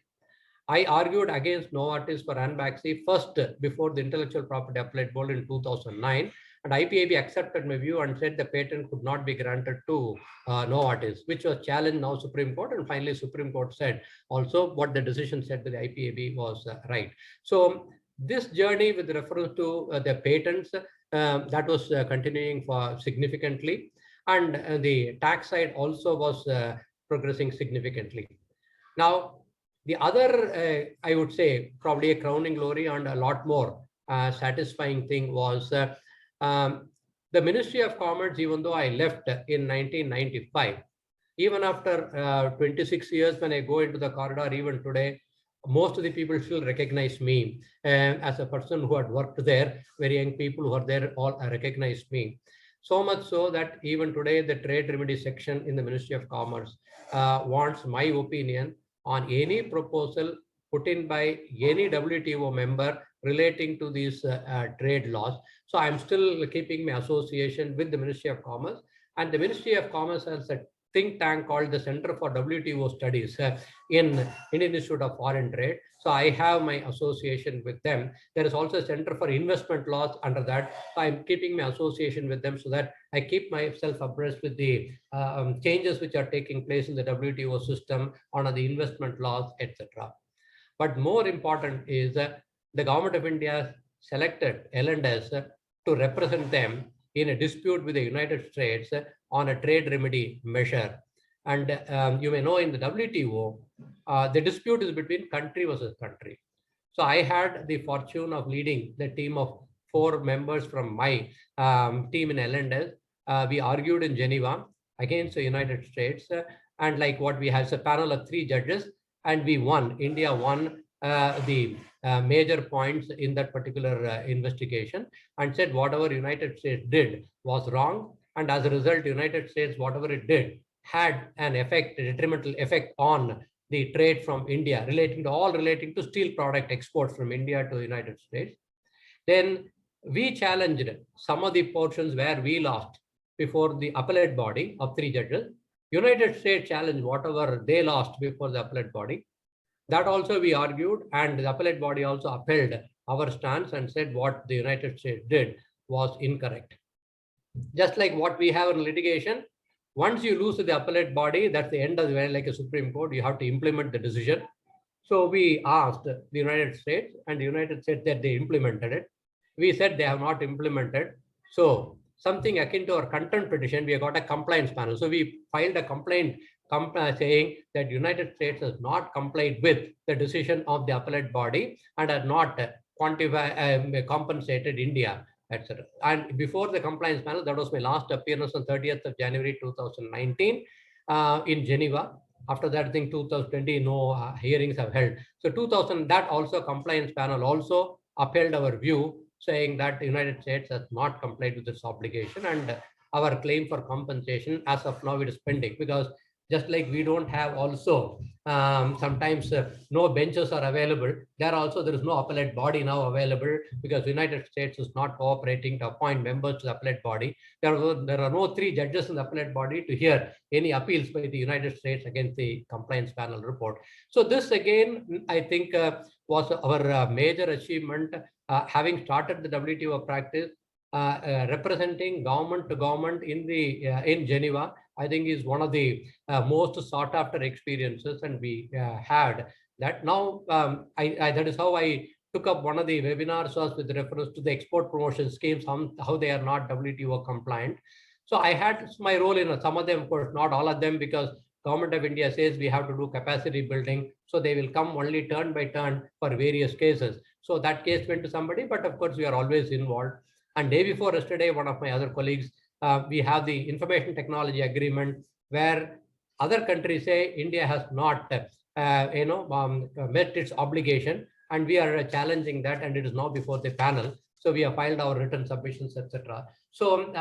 I argued against Novartis for Ranbaxy first before the Intellectual Property Appellate Board in 2009. And IPAB accepted my view and said the patent could not be granted to Novartis, which was challenged now Supreme Court. And finally, Supreme Court said also what the decision said to the IPAB was right. So this journey with reference to the patents, that was continuing for significantly. And the tax side also was progressing significantly. Now, the other, I would say, probably a crowning glory and a lot more satisfying thing was the Ministry of Commerce, even though I left in 1995, even after 26 years, when I go into the corridor, even today, most of the people still recognize me as a person who had worked there. Very young people who are there all recognize me. So much so that even today, the trade remedy section in the Ministry of Commerce wants my opinion on any proposal put in by any WTO member relating to these trade laws. So I'm still keeping my association with the Ministry of Commerce, and the Ministry of Commerce has a think tank called the Center for WTO Studies in Indian Institute of Foreign Trade. So I have my association with them. There is also a Center for Investment Laws under that. So I'm keeping my association with them so that I keep myself abreast with the changes which are taking place in the WTO system on the investment laws, etc. But more important is the government of India selected L&S to represent them in a dispute with the United States on a trade remedy measure. And you may know in the WTO, the dispute is between country versus country. So I had the fortune of leading the team of 4 members from my team in L&S. We argued in Geneva against the United States. And like what we have is a panel of 3 judges, and we won. India won the major points in that particular investigation and said whatever United States did was wrong. And as a result, United States, whatever it did, had an effect, a detrimental effect on the trade from India, relating to steel product exports from India to the United States. Then we challenged some of the portions where we lost before the appellate body of 3 judges. United States challenged whatever they lost before the appellate body. That also we argued, and the appellate body also upheld our stance and said what the United States did was incorrect. Just like what we have in litigation, once you lose to the appellate body, that's the end of the way, like a Supreme Court, you have to implement the decision. So we asked the United States, and the United States said they implemented it. We said they have not implemented. So something akin to our contempt petition, we have got a compliance panel. So we filed a complaint saying that United States has not complied with the decision of the appellate body and has not compensated India, etc. And before the compliance panel, that was my last appearance on 30th of January 2019 in Geneva. After that, I think 2020, no hearings have held. So 2000, that also compliance panel also upheld our view, saying that the United States has not complied with this obligation, and our claim for compensation. As of now, it is pending, because just like we don't have also sometimes no benches are available, there is no appellate body now available, because United States is not cooperating to appoint members to the appellate body. There are no 3 judges in the appellate body to hear any appeals by the United States against the compliance panel report. So this again, I think was our major achievement, having started the WTO practice, representing government to government in Geneva. I think is one of the most sought after experiences, and we had that. Now that is how I took up one of the webinars was with reference to the export promotion schemes, how they are not WTO compliant. So I had my role in some of them, of course, not all of them, because Government of India says we have to do capacity building. So they will come only turn by turn for various cases. So that case went to somebody, but of course we are always involved. And day before yesterday, one of my other colleagues, we have the information technology agreement, where other countries say India has not met its obligation, and we are challenging that, and it is now before the panel. So we have filed our written submissions, etc. So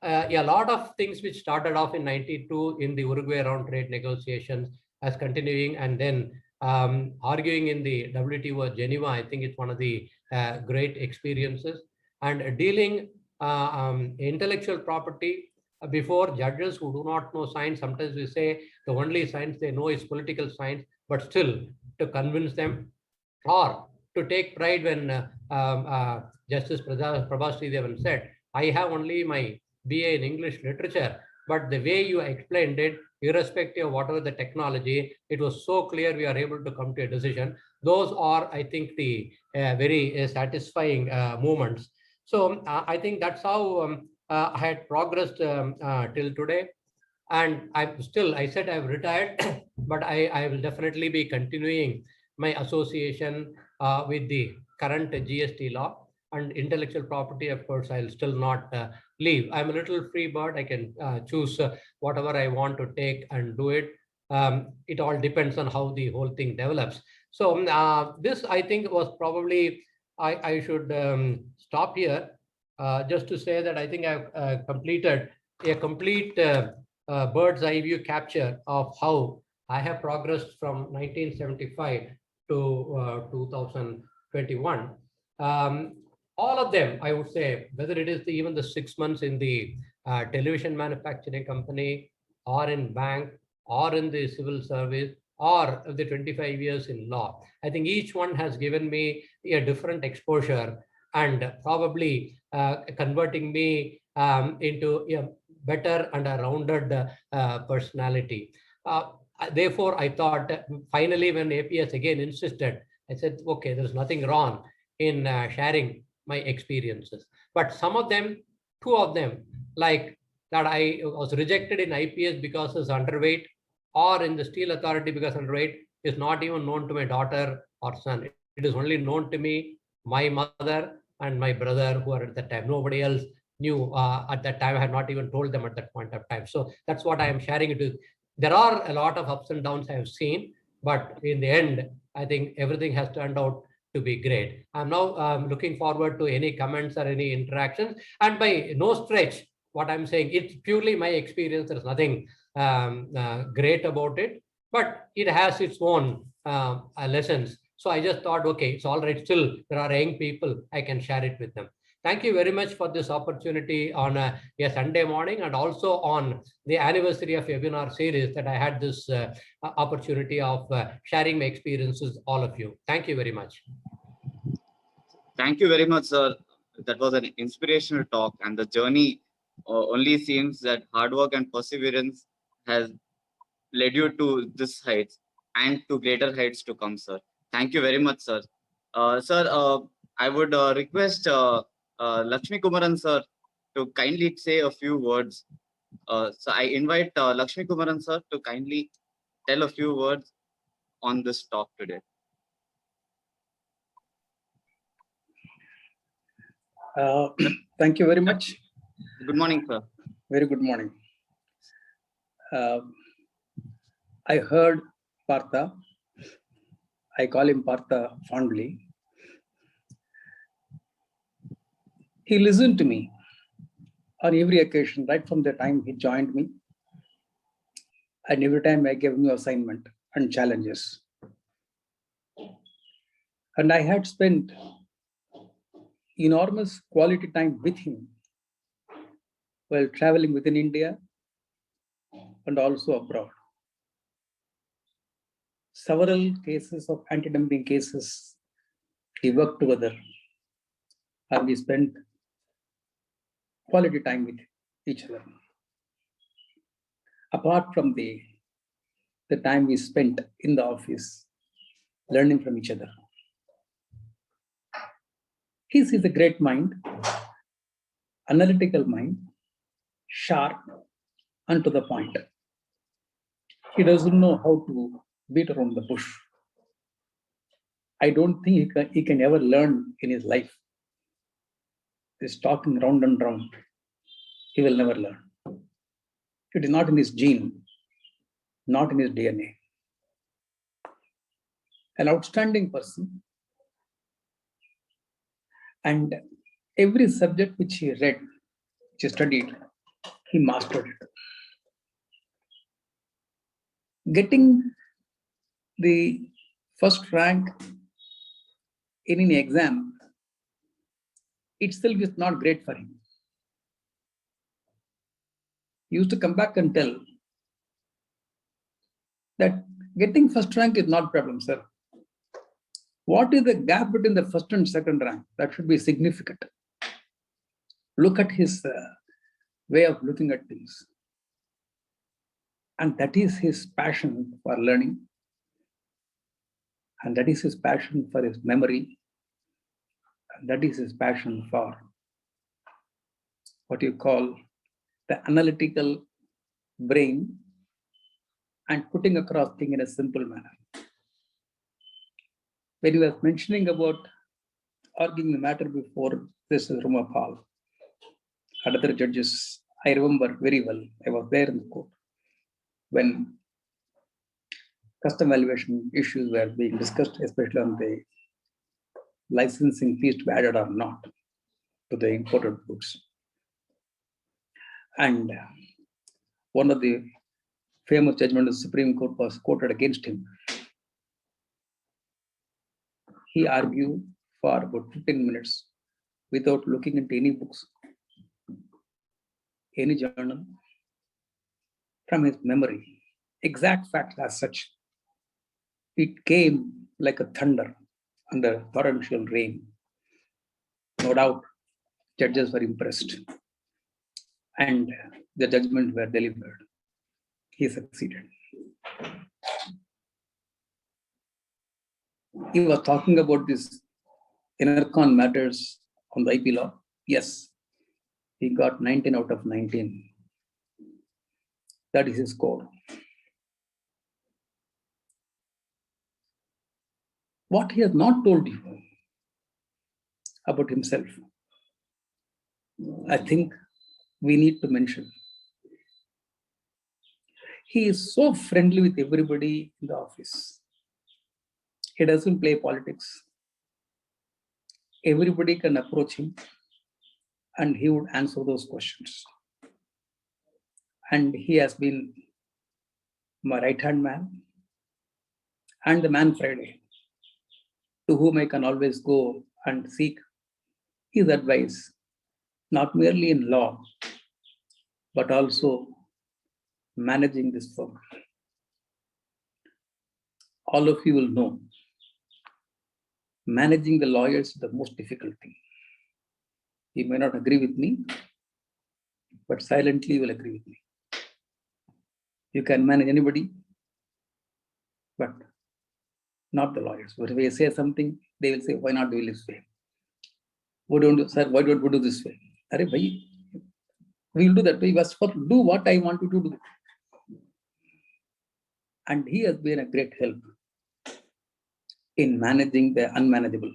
a lot of things which started off in 92 in the Uruguay round trade negotiations as continuing, and then arguing in the WTO Geneva, I think it's one of the great experiences. And dealing intellectual property before judges who do not know science. Sometimes we say the only science they know is political science, but still to convince them, or to take pride when Justice Prabhas Sridevan said, I have only my BA in English literature, but the way you explained it, irrespective of whatever the technology, it was so clear we are able to come to a decision. Those are, I think, the very satisfying moments. So I think that's how I had progressed till today. And I said I've retired, but I will definitely be continuing my association with the current GST law and intellectual property. Of course, I'll still not leave. I'm a little free bird. I can choose whatever I want to take and do it. It all depends on how the whole thing develops. So this, I think, was probably, I should stop here just to say that I think I've completed a complete bird's eye view capture of how I have progressed from 1975 to 2021. All of them, I would say, whether it is even the 6 months in the television manufacturing company, or in bank, or in the civil service, or the 25 years in law, I think each one has given me a different exposure, and probably converting me into a better and a rounded personality. Therefore, I thought finally when APS again insisted, I said, okay, there's nothing wrong in sharing my experiences. But some of them, 2 of them, like that I was rejected in IPS because it's underweight, or in the Steel Authority because underweight, is not even known to my daughter or son. It is only known to me, my mother, and my brother, who are at that time. Nobody else knew at that time. I had not even told them at that point of time. So that's what I am sharing it with. There are a lot of ups and downs I have seen, but in the end, I think everything has turned out to be great. I'm now looking forward to any comments or any interactions. And by no stretch, what I'm saying, it's purely my experience. There's nothing great about it, but it has its own lessons. So I just thought, okay, it's all right. Still, there are young people, I can share it with them. Thank you very much for this opportunity on a Sunday morning, and also on the anniversary of webinar series that I had this opportunity of sharing my experiences, all of you. Thank you very much. Thank you very much, sir. That was an inspirational talk, and the journey only seems that hard work and perseverance has led you to this heights and to greater heights to come, sir. Thank you very much, sir. Sir, I would request Lakshmi Kumaran, sir, to kindly say a few words. So I invite Lakshmi Kumaran, sir, to kindly tell a few words on this talk today. Thank you very much. Good morning, sir. Very good morning. I heard Partha. I call him Partha fondly. He listened to me. on every occasion, right from the time he joined me. And every time I gave new assignment and challenges. And I had spent enormous quality time with him while traveling within India and also abroad. Several cases of anti-dumping cases, we worked together and we spent quality time with each other. Apart from the time we spent in the office, learning from each other. His is a great mind, analytical mind, sharp and to the point. He doesn't know how to beat around the bush. I don't think he can ever learn in his life. This talking round and round, he will never learn. It is not in his gene, not in his DNA. An outstanding person. And every subject which he read, which he studied, he mastered it. Getting the first rank in an exam itself is not great for him. He used to come back and tell that getting first rank is not a problem, sir. What is the gap between the first and second rank? That should be significant. Look at his way of looking at things. And that is his passion for learning. And that is his passion for his memory. And that is his passion for what you call the analytical brain and putting across things in a simple manner. When you were mentioning about arguing the matter before this is Ruma Paul and other judges, I remember very well, I was there in the court when custom valuation issues were being discussed, especially on the licensing fees to be added or not to the imported goods. And one of the famous judgments of the Supreme Court was quoted against him. He argued for about 15 minutes without looking into any books, any journal, from his memory, exact facts as such. It came like a thunder under torrential rain. No doubt, judges were impressed and the judgment were delivered. He succeeded. He was talking about this Enercon matters on the IP law. Yes, he got 19 out of 19. That is his score. What he has not told you about himself, I think we need to mention. He is so friendly with everybody in the office. He doesn't play politics. Everybody can approach him and he would answer those questions. And he has been my right-hand man and the man Friday, to whom I can always go and seek his advice, not merely in law, but also managing this firm. All of you will know, managing the lawyers is the most difficult thing. You may not agree with me, but silently you will agree with me. You can manage anybody, but not the lawyers. But if you say something, they will say, why not do it this way? Why don't you, sir, why don't we do this way? Arey bhai, we will do that way. You must do what I want you to do. And he has been a great help in managing the unmanageable.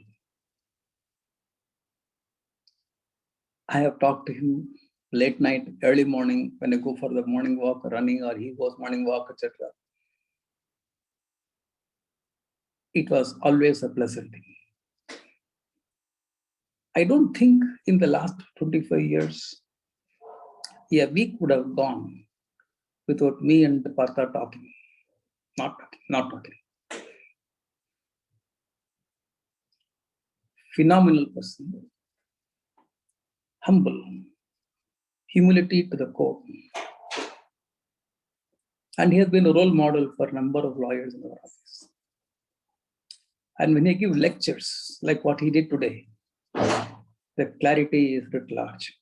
I have talked to him late night, early morning, when I go for the morning walk, running, or he goes morning walk, etc. It was always a pleasant thing. I don't think in the last 25 years, A week would have gone without me and Partha talking, not talking. Phenomenal person, humble, humility to the core. And he has been a role model for a number of lawyers in our office. And when he gives lectures like what he did today, the clarity is writ large.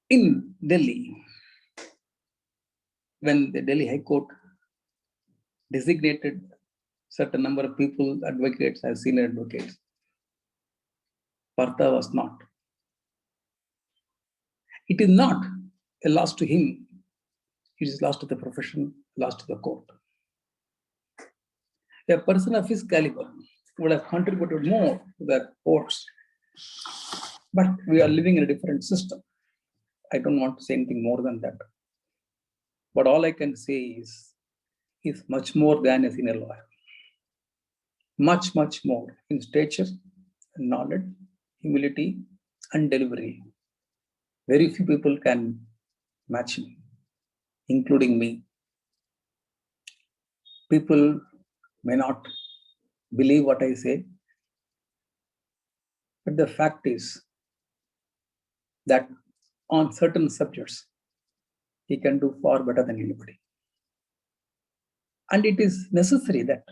In Delhi, when the Delhi High Court designated certain number of people, advocates as senior advocates, Partha was not. It is not a loss to him. It is loss to the profession, loss to the court. A person of his caliber would have contributed more to the courts. But we are living in a different system. I don't want to say anything more than that. But all I can say is he's much more than a senior lawyer. Much, much more in stature, knowledge, humility, and delivery. Very few people can match him, including me. People may not believe what I say, but the fact is that on certain subjects, he can do far better than anybody. And it is necessary that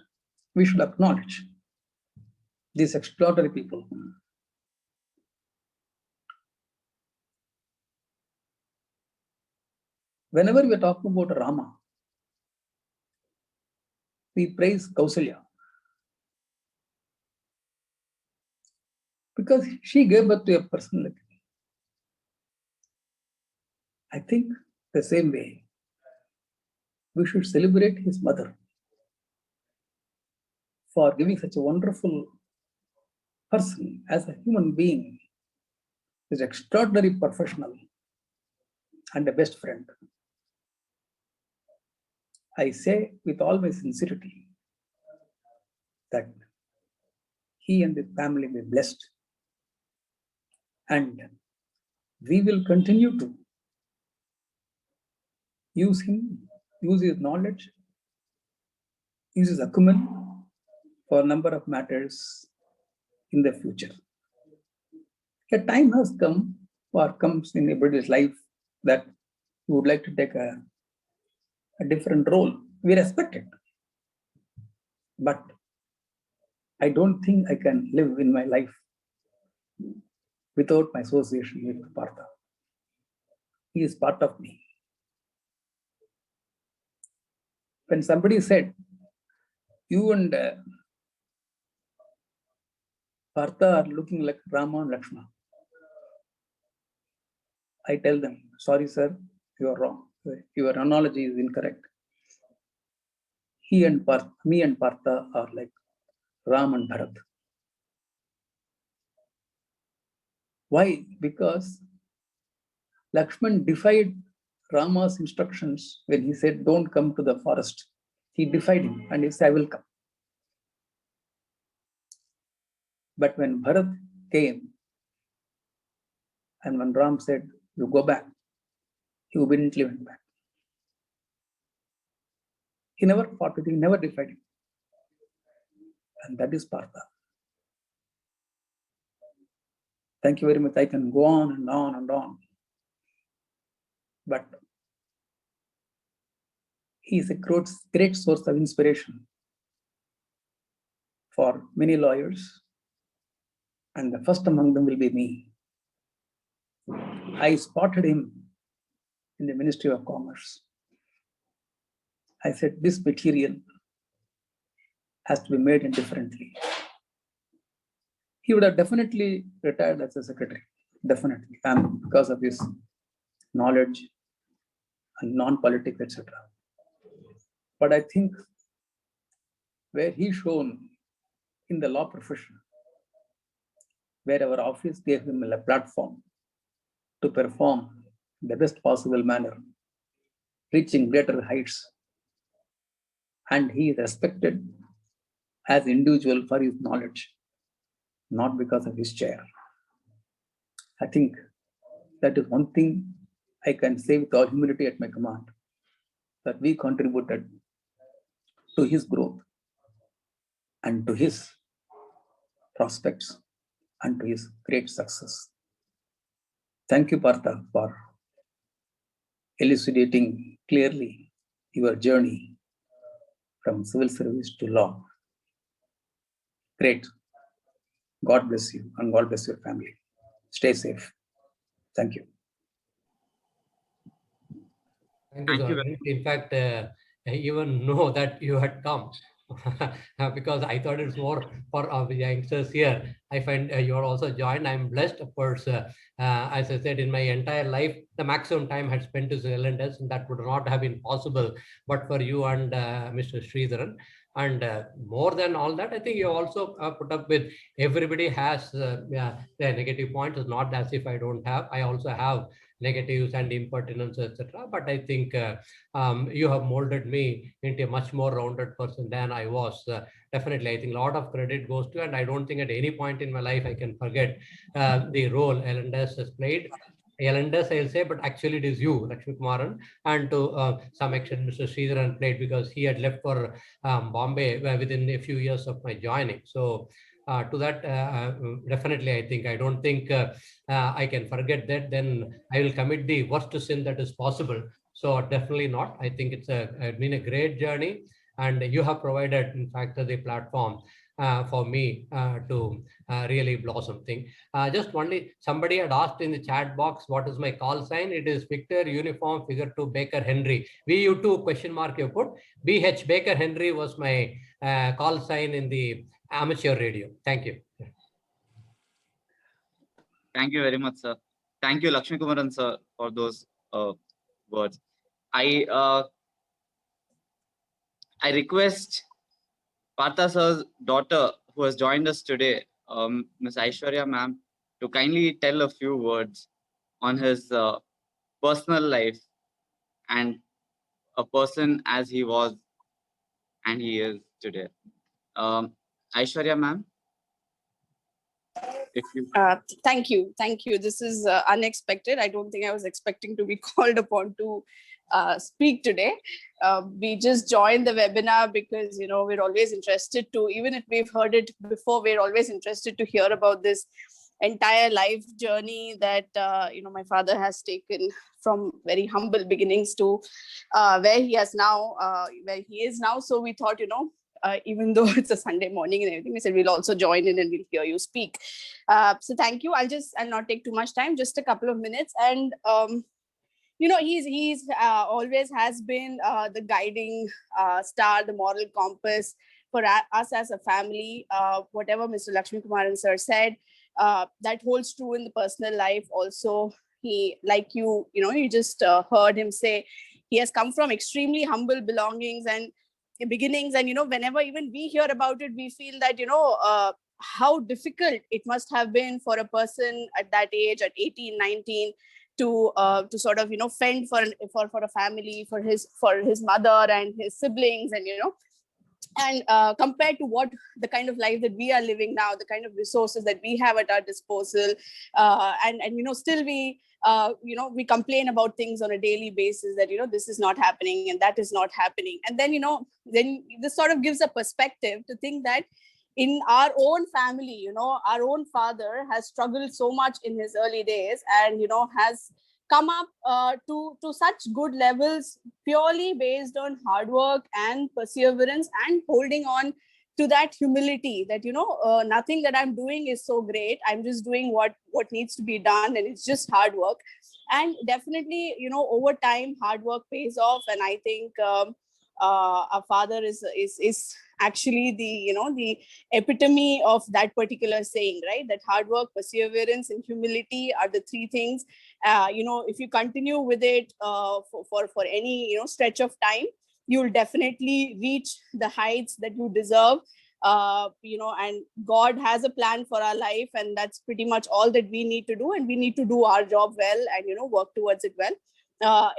we should acknowledge these extraordinary people. Whenever we are talking about Rama, we praise Kausalya because she gave birth to a person like me. I think the same way we should celebrate his mother for giving such a wonderful person as a human being, is extraordinary professional and a best friend. I say with all my sincerity that he and his family be blessed, and we will continue to use him, use his knowledge, use his acumen for a number of matters in the future. A time has come or comes in everybody's life that you would like to take a different role. We respect it. But I don't think I can live in my life without my association with Partha. He is part of me. When somebody said, you and Partha are looking like Rama and Lakshmana, I tell them, sorry sir, you are wrong. Your analogy is incorrect. Me and Partha are like Ram and Bharat. Why? Because Lakshman defied Rama's instructions when he said, don't come to the forest. He defied him and he said, I will come. But when Bharat came, and when Ram said, you go back, he obediently went back. He never fought with him, never defied him. And that is Partha. Thank you very much. I can go on and on and on. But he is a great source of inspiration for many lawyers. And the first among them will be me. I spotted him in the Ministry of Commerce. I said, this material has to be made indifferently. He would have definitely retired as a secretary, definitely, and because of his knowledge and non-politics, etc. But I think where he's shown in the law profession, where our office gave him a platform to perform in the best possible manner, reaching greater heights, and he is respected as an individual for his knowledge. not because of his chair. I think that is one thing I can say with all humility at my command, that we contributed to his growth and to his prospects and to his great success. Thank you, Partha, for elucidating clearly your journey from civil service to law. Great. God bless you and God bless your family. Stay safe. Thank you. Thank you, Thank you. sir. In fact, I even know that you had come because I thought it's more for our youngsters here. I find you are also joined. I'm blessed, of course. As I said, in my entire life, the maximum time had spent is L&S, and that would not have been possible but for you and Mr. Sridharan. And more than all that, I think you also put up with everybody has their negative points. It's not as if I don't have. I also have negatives and impertinence, etc. But I think you have molded me into a much more rounded person than I was. Definitely, I think a lot of credit goes to, and I don't think at any point in my life I can forget the role L&S has played. L&S, I'll say, but actually it is you, Lakshmi Kumaran, and to some extent Mr. Sridharan played because he had left for Bombay within a few years of my joining. So to that, definitely, I think, I don't think I can forget that. Then I will commit the worst sin that is possible. So definitely not. I think it's been a great journey, and you have provided, in fact, the platform for me to really blossom thing. Just only somebody had asked in the chat box, what is my call sign? It is Victor Uniform Figure 2 Baker Henry. VU2 question mark you put. BH Baker Henry was my call sign in the amateur radio. Thank you. Thank you very much, sir. Thank you, Lakshmi Kumaran, sir, for those words. I request Partha sir's daughter, who has joined us today, Ms. Aishwarya ma'am, to kindly tell a few words on his personal life and a person as he was and he is today. Aishwarya ma'am, if you... Thank you. This is unexpected. I don't think I was expecting to be called upon to speak today. We just joined the webinar because, you know, we're always interested to, even if we've heard it before, we're always interested to hear about this entire life journey that, you know, my father has taken from very humble beginnings to where he is now. So we thought, you know, even though it's a Sunday morning and everything, we said we'll also join in and we'll hear you speak. So thank you. I'll not take too much time, just a couple of minutes. And you know, he's always has been the guiding star, the moral compass for us as a family. Whatever Mr. Lakshmi Kumaran sir said, that holds true in the personal life also. He, like you know, you just heard him say, he has come from extremely humble belongings and beginnings. And, you know, whenever even we hear about it, we feel that, you know, how difficult it must have been for a person at that age, at 18, 19, to sort of, you know, fend for a family, for his mother and his siblings, and, you know, and compared to what the kind of life that we are living now, the kind of resources that we have at our disposal, and you know, still we you know, we complain about things on a daily basis that, you know, this is not happening and that is not happening. And then, you know, then this sort of gives a perspective to think that in our own family, you know, our own father has struggled so much in his early days, and, you know, has come up to such good levels purely based on hard work and perseverance and holding on to that humility that, you know, nothing that I'm doing is so great. I'm just doing what needs to be done, and it's just hard work. And definitely, you know, over time, hard work pays off. And I think our father is actually the, you know, the epitome of that particular saying, right? That hard work, perseverance, and humility are the three things. You know, if you continue with it for any, you know, stretch of time, you'll definitely reach the heights that you deserve. You know, and God has a plan for our life, and that's pretty much all that we need to do. And we need to do our job well and, you know, work towards it well.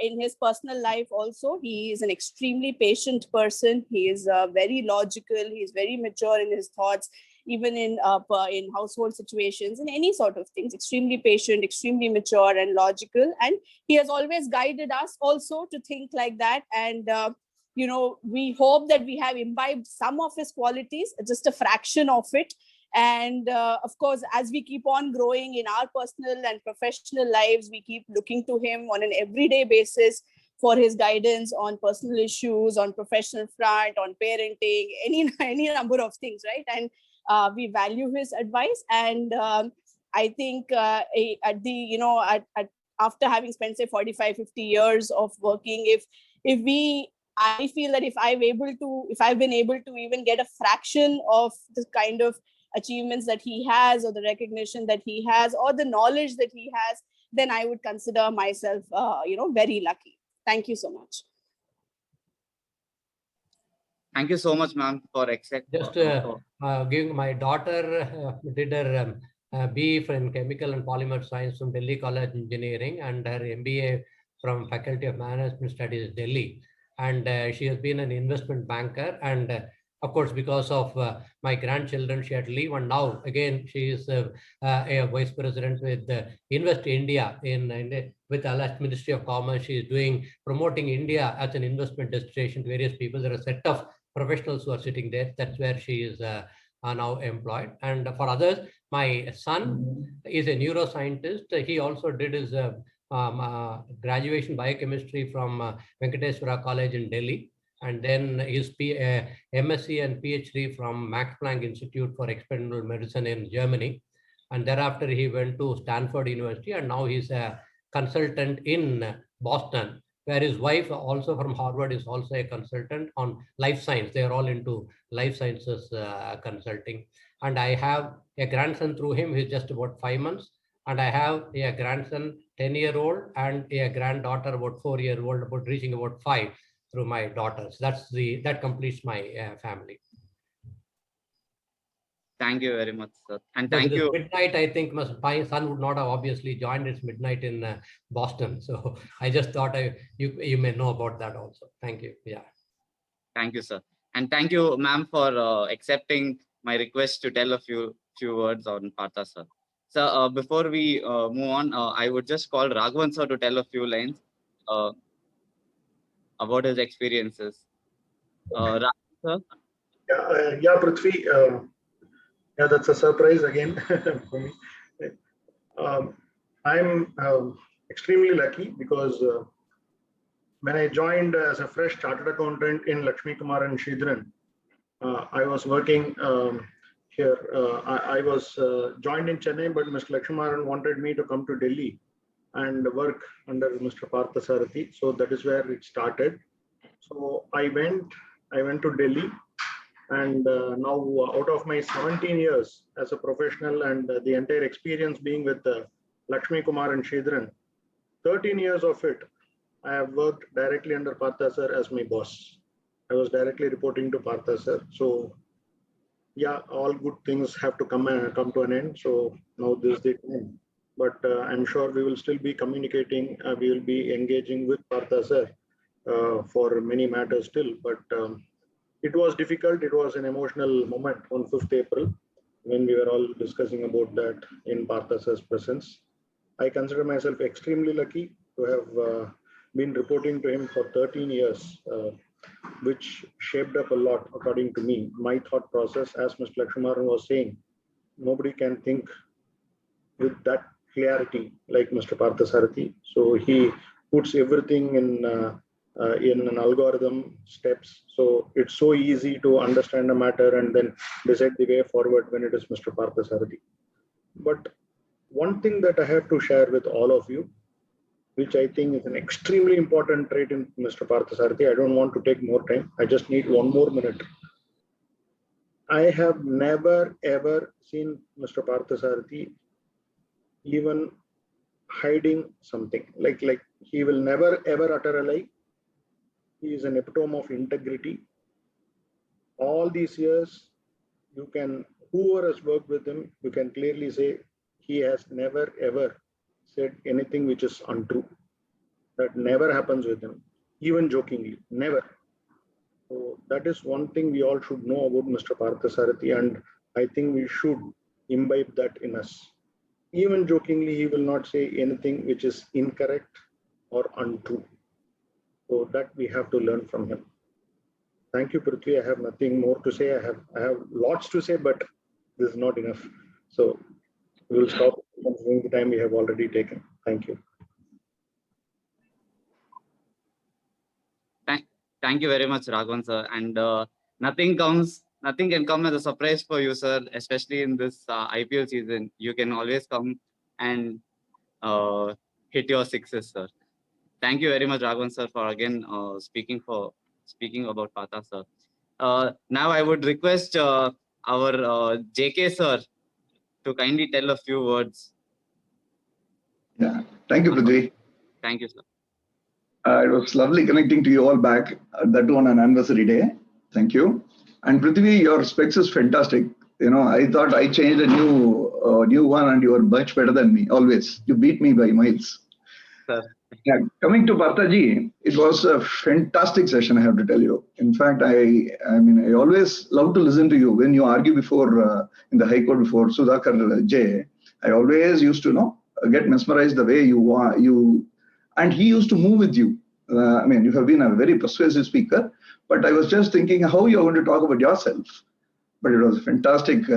In his personal life also, he is an extremely patient person. He is very logical. He is very mature in his thoughts. even in household situations, in any sort of things. Extremely patient, extremely mature and logical. And he has always guided us also to think like that. And we hope that we have imbibed some of his qualities, just a fraction of it. And of course, as we keep on growing in our personal and professional lives, we keep looking to him on an everyday basis for his guidance on personal issues, on professional front, on parenting, any number of things, right? And we value his advice. And I think after having spent say 45, 50 years of working, I feel that if I've been able to even get a fraction of the kind of achievements that he has, or the recognition that he has, or the knowledge that he has, then I would consider myself, very lucky. Thank you so much. Thank you so much, ma'am, for accepting. Just giving my daughter did her BE in Chemical and Polymer Science from Delhi College Engineering, and her MBA from Faculty of Management Studies, Delhi. And she has been an investment banker. And of course, because of my grandchildren, she had to leave. And now again, she is a vice president with Invest India with the Ministry of Commerce. She is promoting India as an investment destination to various people. There are a set of professionals who are sitting there. That's where she is now employed. And for others, my son is a neuroscientist. He also did his graduation biochemistry from Venkateswara College in Delhi, and then his MSc and PhD from Max Planck Institute for Experimental Medicine in Germany. And thereafter, he went to Stanford University, and now he's a consultant in Boston, where his wife, also from Harvard, is also a consultant on life science. They are all into life sciences consulting. And I have a grandson through him, who's just about 5 months. And I have a grandson, 10-year-old, and a granddaughter, about 4-year-old, about reaching about 5 through my daughters. That completes my family. Thank you very much, sir. And thank you. Midnight, I think my son would not have obviously joined. It's midnight in Boston. So I just thought you may know about that also. Thank you. Yeah. Thank you, sir. And thank you, ma'am, for accepting my request to tell a few words on Partha, sir. So before we move on, I would just call Raghavan, sir, to tell a few lines about his experiences. Raghavan, sir? Yeah, Prithvi. Yeah, that's a surprise again for me. I'm extremely lucky because when I joined as a fresh chartered accountant in Lakshmi Kumaran Sridharan, I was working here. I was joined in Chennai, but Mr. Lakshmi Kumaran wanted me to come to Delhi and work under Mr. Partha Sarathi. So that is where it started. So I went to Delhi. And now out of my 17 years as a professional and the entire experience being with Lakshmi Kumaran Sridharan, 13 years of it, I have worked directly under Partha sir as my boss. I was directly reporting to Partha sir. So yeah, all good things have to come to an end. So now this is the time. But I'm sure we will still be communicating. We will be engaging with Partha sir for many matters still. But it was difficult. It was an emotional moment on 5th April when we were all discussing about that in Partha sir's presence. I consider myself extremely lucky to have been reporting to him for 13 years, which shaped up a lot according to me. My thought process, as Mr. Lakshmanan was saying, nobody can think with that clarity like Mr. Partha Sarathi. So he puts everything in an algorithm steps. So it's so easy to understand a matter and then decide the way forward when it is Mr. Partha Sarathi. But one thing that I have to share with all of you, which I think is an extremely important trait in Mr. Partha Sarathi. I don't want to take more time. I just need 1 more minute. I have never ever seen Mr. Partha Sarathi even hiding something. Like he will never ever utter a lie. He is an epitome of integrity. All these years, whoever has worked with him, you can clearly say he has never ever said anything which is untrue. That never happens with him, even jokingly, never. So that is one thing we all should know about Mr. Partha Sarathi. And I think we should imbibe that in us. Even jokingly, he will not say anything which is incorrect or untrue. So that we have to learn from him. Thank you, Prithvi. I have nothing more to say. I have lots to say, but this is not enough. So we will stop considering the time we have already taken. Thank you. Thank you very much, Raghavan sir. And nothing can come as a surprise for you, sir. Especially in this IPL season, you can always come and hit your sixes, sir. Thank you very much, Raghavan sir, for again speaking about Pata, sir. Now I would request our JK sir to kindly tell a few words. Yeah, thank you, Prithvi. Thank you, sir. It was lovely connecting to you all back, that too on an anniversary day. Thank you. And Prithvi, your specs is fantastic. You know, I thought I changed a new one, and you are much better than me. Always, you beat me by miles. Sir. Yeah, coming to Parthaji, it was a fantastic session, I have to tell you. In fact, I always love to listen to you when you argue before in the High Court before Sudhakar J. I always used to get mesmerized the way you and he used to move with you. You have been a very persuasive speaker, but I was just thinking how you're going to talk about yourself. But it was fantastic,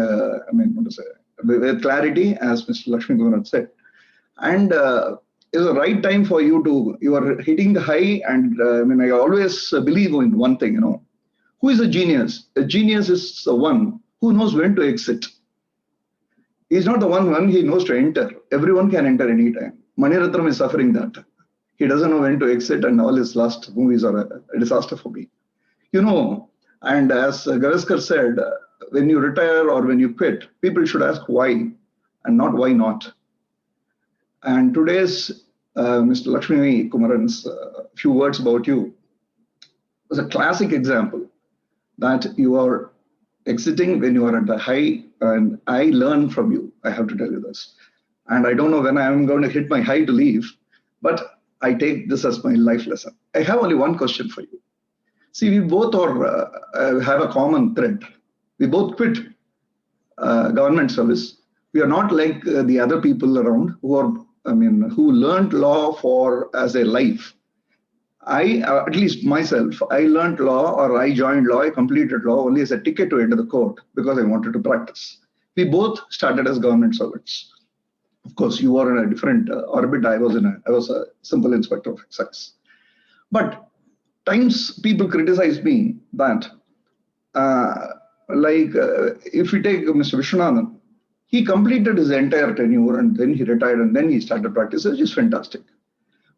with clarity, as Mr. Lakshmi Kumar said. And it's the right time for you are hitting the high. And I always believe in one thing, who is a genius? A genius is the one who knows when to exit. He's not the one he knows to enter. Everyone can enter anytime. Mani Ratnam is suffering that. He doesn't know when to exit, and all his last movies are a disaster for me. And as Gavaskar said, when you retire or when you quit, people should ask why and not why not. And today's Mr. Lakshmi Kumaran's few words about you was a classic example that you are exiting when you are at the high, and I learn from you. I have to tell you this. And I don't know when I'm going to hit my high to leave, but I take this as my life lesson. I have only one question for you. See, we both have a common thread. We both quit government service. We are not like the other people around who learned law as a life. At least myself, I learned law, or I joined law, I completed law only as a ticket to enter the court because I wanted to practice. We both started as government servants. Of course, you were in a different orbit. I was a simple inspector of excise. But times people criticize me that, if we take Mr. Vishwanathan, he completed his entire tenure and then he retired and then he started practice, which is fantastic.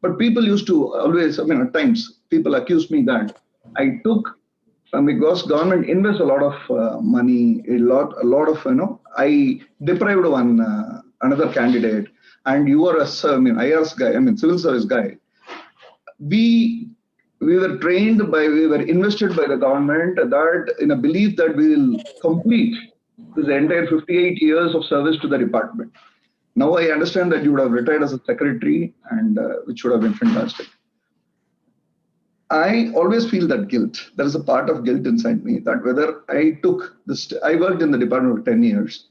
But people used to always, at times, people accused me that I took, because government invests a lot of money, a lot of, I deprived another candidate, and you are a IRS guy, civil service guy. We were invested by the government that in a belief that we will complete this entire 58 years of service to the department. Now I understand that you would have retired as a secretary, and which would have been fantastic. I always feel that guilt. There is a part of guilt inside me that whether I took this, I worked in the department for 10 years.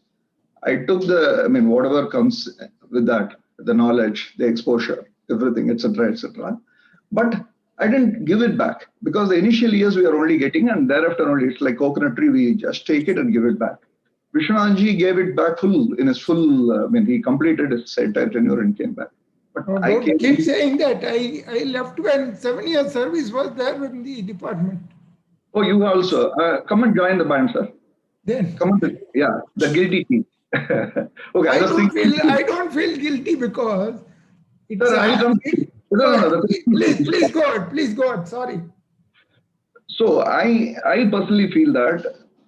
I took whatever comes with that, the knowledge, the exposure, everything, etc., etc. But I didn't give it back because the initial years we are only getting, and thereafter only it's like coconut tree, we just take it and give it back. Vishwanathji gave it back in his full, he completed his entire tenure and came back. But don't keep saying that. I left when 7-year service was there in the department. Oh, you also. Come and join the band, sir. Then. Come on, the guilty team. Okay, I don't feel guilty because it's. Sir, I'll come. Please go on. Sorry. So I personally feel that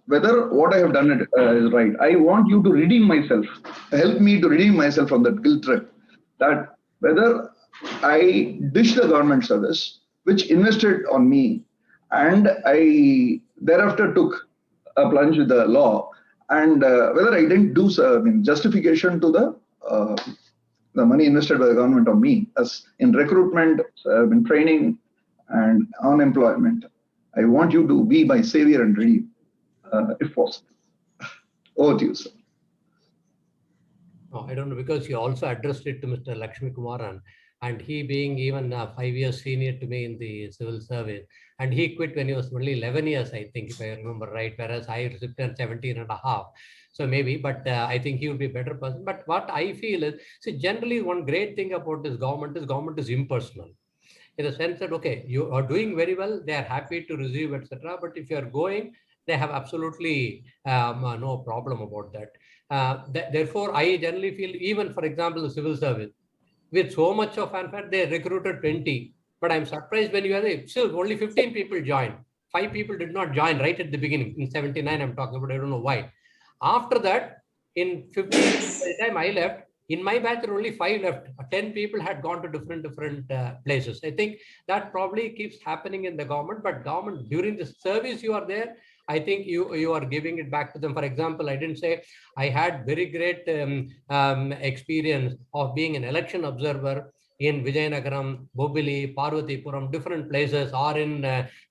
whether what I have done is right, I want you to redeem myself. Help me to redeem myself from that guilt trip. That whether I ditched the government service, which invested on me, and I thereafter took a plunge with the law, and whether I didn't do justification to the money invested by the government on me, as in recruitment, in training, and on employment. I want you to be my savior and redeem, if possible. Over to you, sir. No, I don't know, because you also addressed it to Mr. Lakshmi Kumaran, and he being even 5 years senior to me in the civil service, and he quit when he was only 11 years, I think, if I remember right, whereas I received 17 and a half. So maybe, but I think he would be a better person. But what I feel is, see, generally one great thing about this government is impersonal. In the sense that, okay, you are doing very well, they are happy to receive, etc. But if you are going, they have absolutely no problem about that. Therefore, I generally feel, even for example, the civil service, with so much of fanfare, they recruited 20. But I'm surprised when you are there, still only 15 people joined. 5 people did not join right at the beginning. In 79, I'm talking about, I don't know why. After that, in 15, by the time I left, in my batch, there were only 5 left. 10 people had gone to different places. I think that probably keeps happening in the government, but government, during the service you are there, I think you are giving it back to them. For example, I didn't say I had very great experience of being an election observer in Vijayanagaram, Bobili, Parvatipuram, different places, or in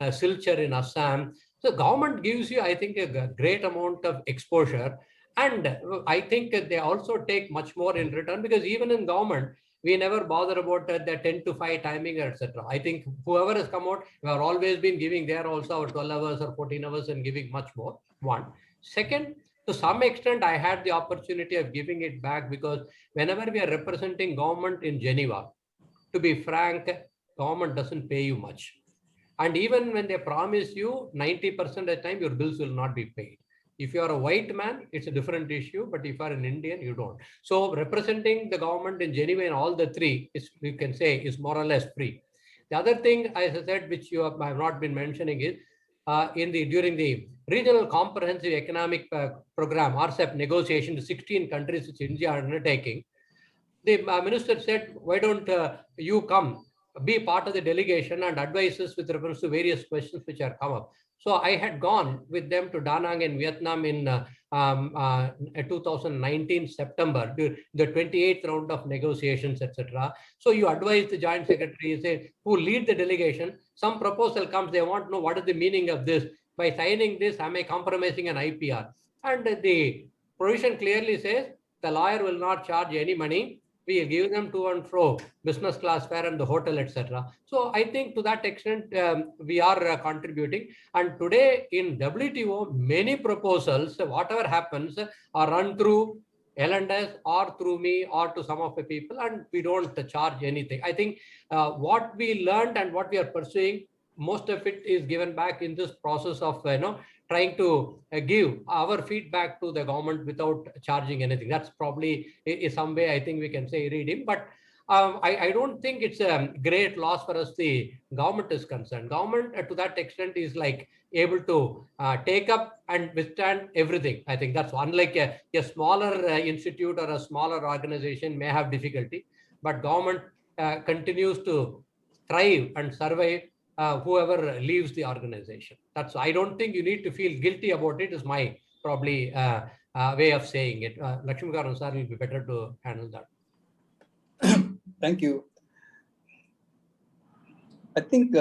Silchar in Assam. So government gives you, I think, a great amount of exposure. And I think they also take much more in return, because even in government, we never bother about the 10 to 5 timing, etc. I think whoever has come out, we have always been giving there also our 12 hours or 14 hours and giving much more. One. Second, to some extent, I had the opportunity of giving it back, because whenever we are representing government in Geneva, to be frank, government doesn't pay you much. And even when they promise you 90% of the time, your bills will not be paid. If you are a white man, it's a different issue, but if you are an Indian, you don't. So representing the government in Geneva in all the 3, is, you can say, is more or less free. The other thing, as I said, which you have not been mentioning, is during the Regional Comprehensive Economic Program, RCEP negotiation to 16 countries which India are undertaking, the minister said, why don't you come, be part of the delegation and advise us with reference to various questions which are come up. So I had gone with them to Da Nang in Vietnam in 2019 September, the 28th round of negotiations, etc. So you advise the joint secretary, say, who lead the delegation, some proposal comes, they want to know what is the meaning of this. By signing this, am I compromising an IPR? And the provision clearly says the lawyer will not charge any money. We give them to and fro, business class fare and the hotel, etc. So I think to that extent, we are contributing. And today in WTO, many proposals, whatever happens, are run through L&S or through me or to some of the people, and we don't charge anything. I think what we learned and what we are pursuing, most of it is given back in this process of trying to give our feedback to the government without charging anything. That's probably is some way I think we can say redeem. But I don't think it's a great loss for us, the government is concerned. Government to that extent is like able to take up and withstand everything. I think that's unlike a smaller institute or a smaller organization may have difficulty, but government continues to thrive and survive whoever leaves the organization. That's, I don't think you need to feel guilty about it, is my probably way of saying it. Lakshmikaran sir will be better to handle that. Thank you. I think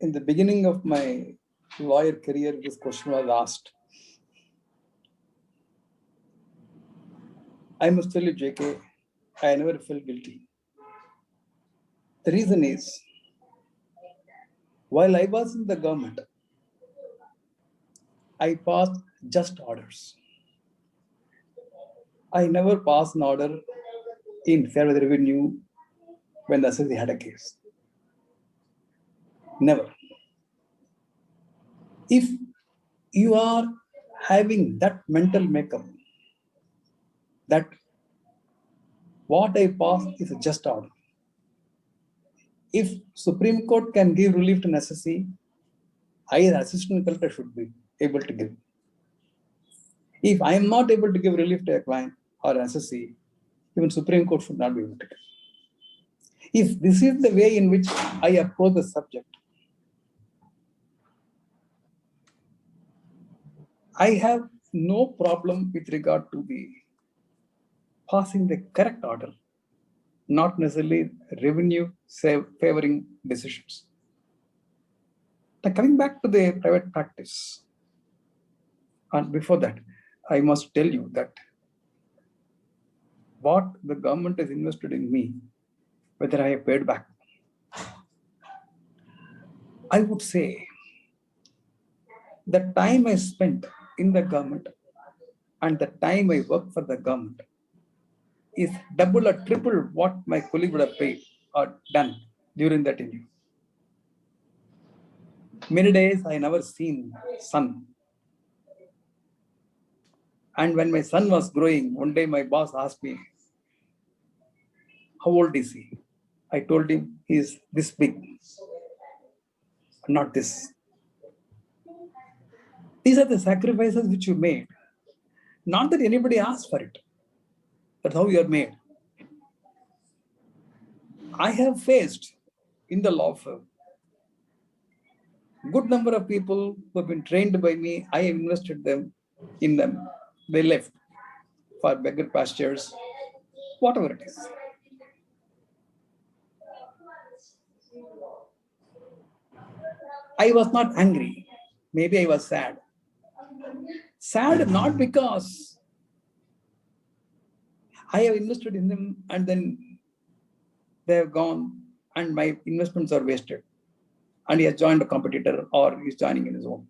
in the beginning of my lawyer career, this question was asked. I must tell you, JK, I never felt guilty. The reason is, while I was in the government, I passed just orders. I never passed an order in favor of the revenue when the assessee had a case. Never. If you are having that mental makeup, that what I passed is a just order. If Supreme Court can give relief to an assessee, I as assistant collector should be able to give. If I am not able to give relief to a client or an assessee, even Supreme Court should not be able to give. If this is the way in which I approach the subject, I have no problem with regard to the passing the correct order, not necessarily revenue favoring decisions. Now coming back to the private practice, and before that, I must tell you that what the government has invested in me, whether I have paid back, I would say the time I spent in the government and the time I work for the government is double or triple what my colleague would have paid or done during that tenure. Many days I never seen sun. And when my son was growing, one day my boss asked me, how old is he? I told him he is this big, not this. These are the sacrifices which you made. Not that anybody asked for it. That's how you are made. I have faced in the law firm good number of people who have been trained by me. I have invested in them. They left for beggar pastures, whatever it is. I was not angry. Maybe I was sad. Sad not because I have invested in them and then they have gone and my investments are wasted and he has joined a competitor or he's joining in his own.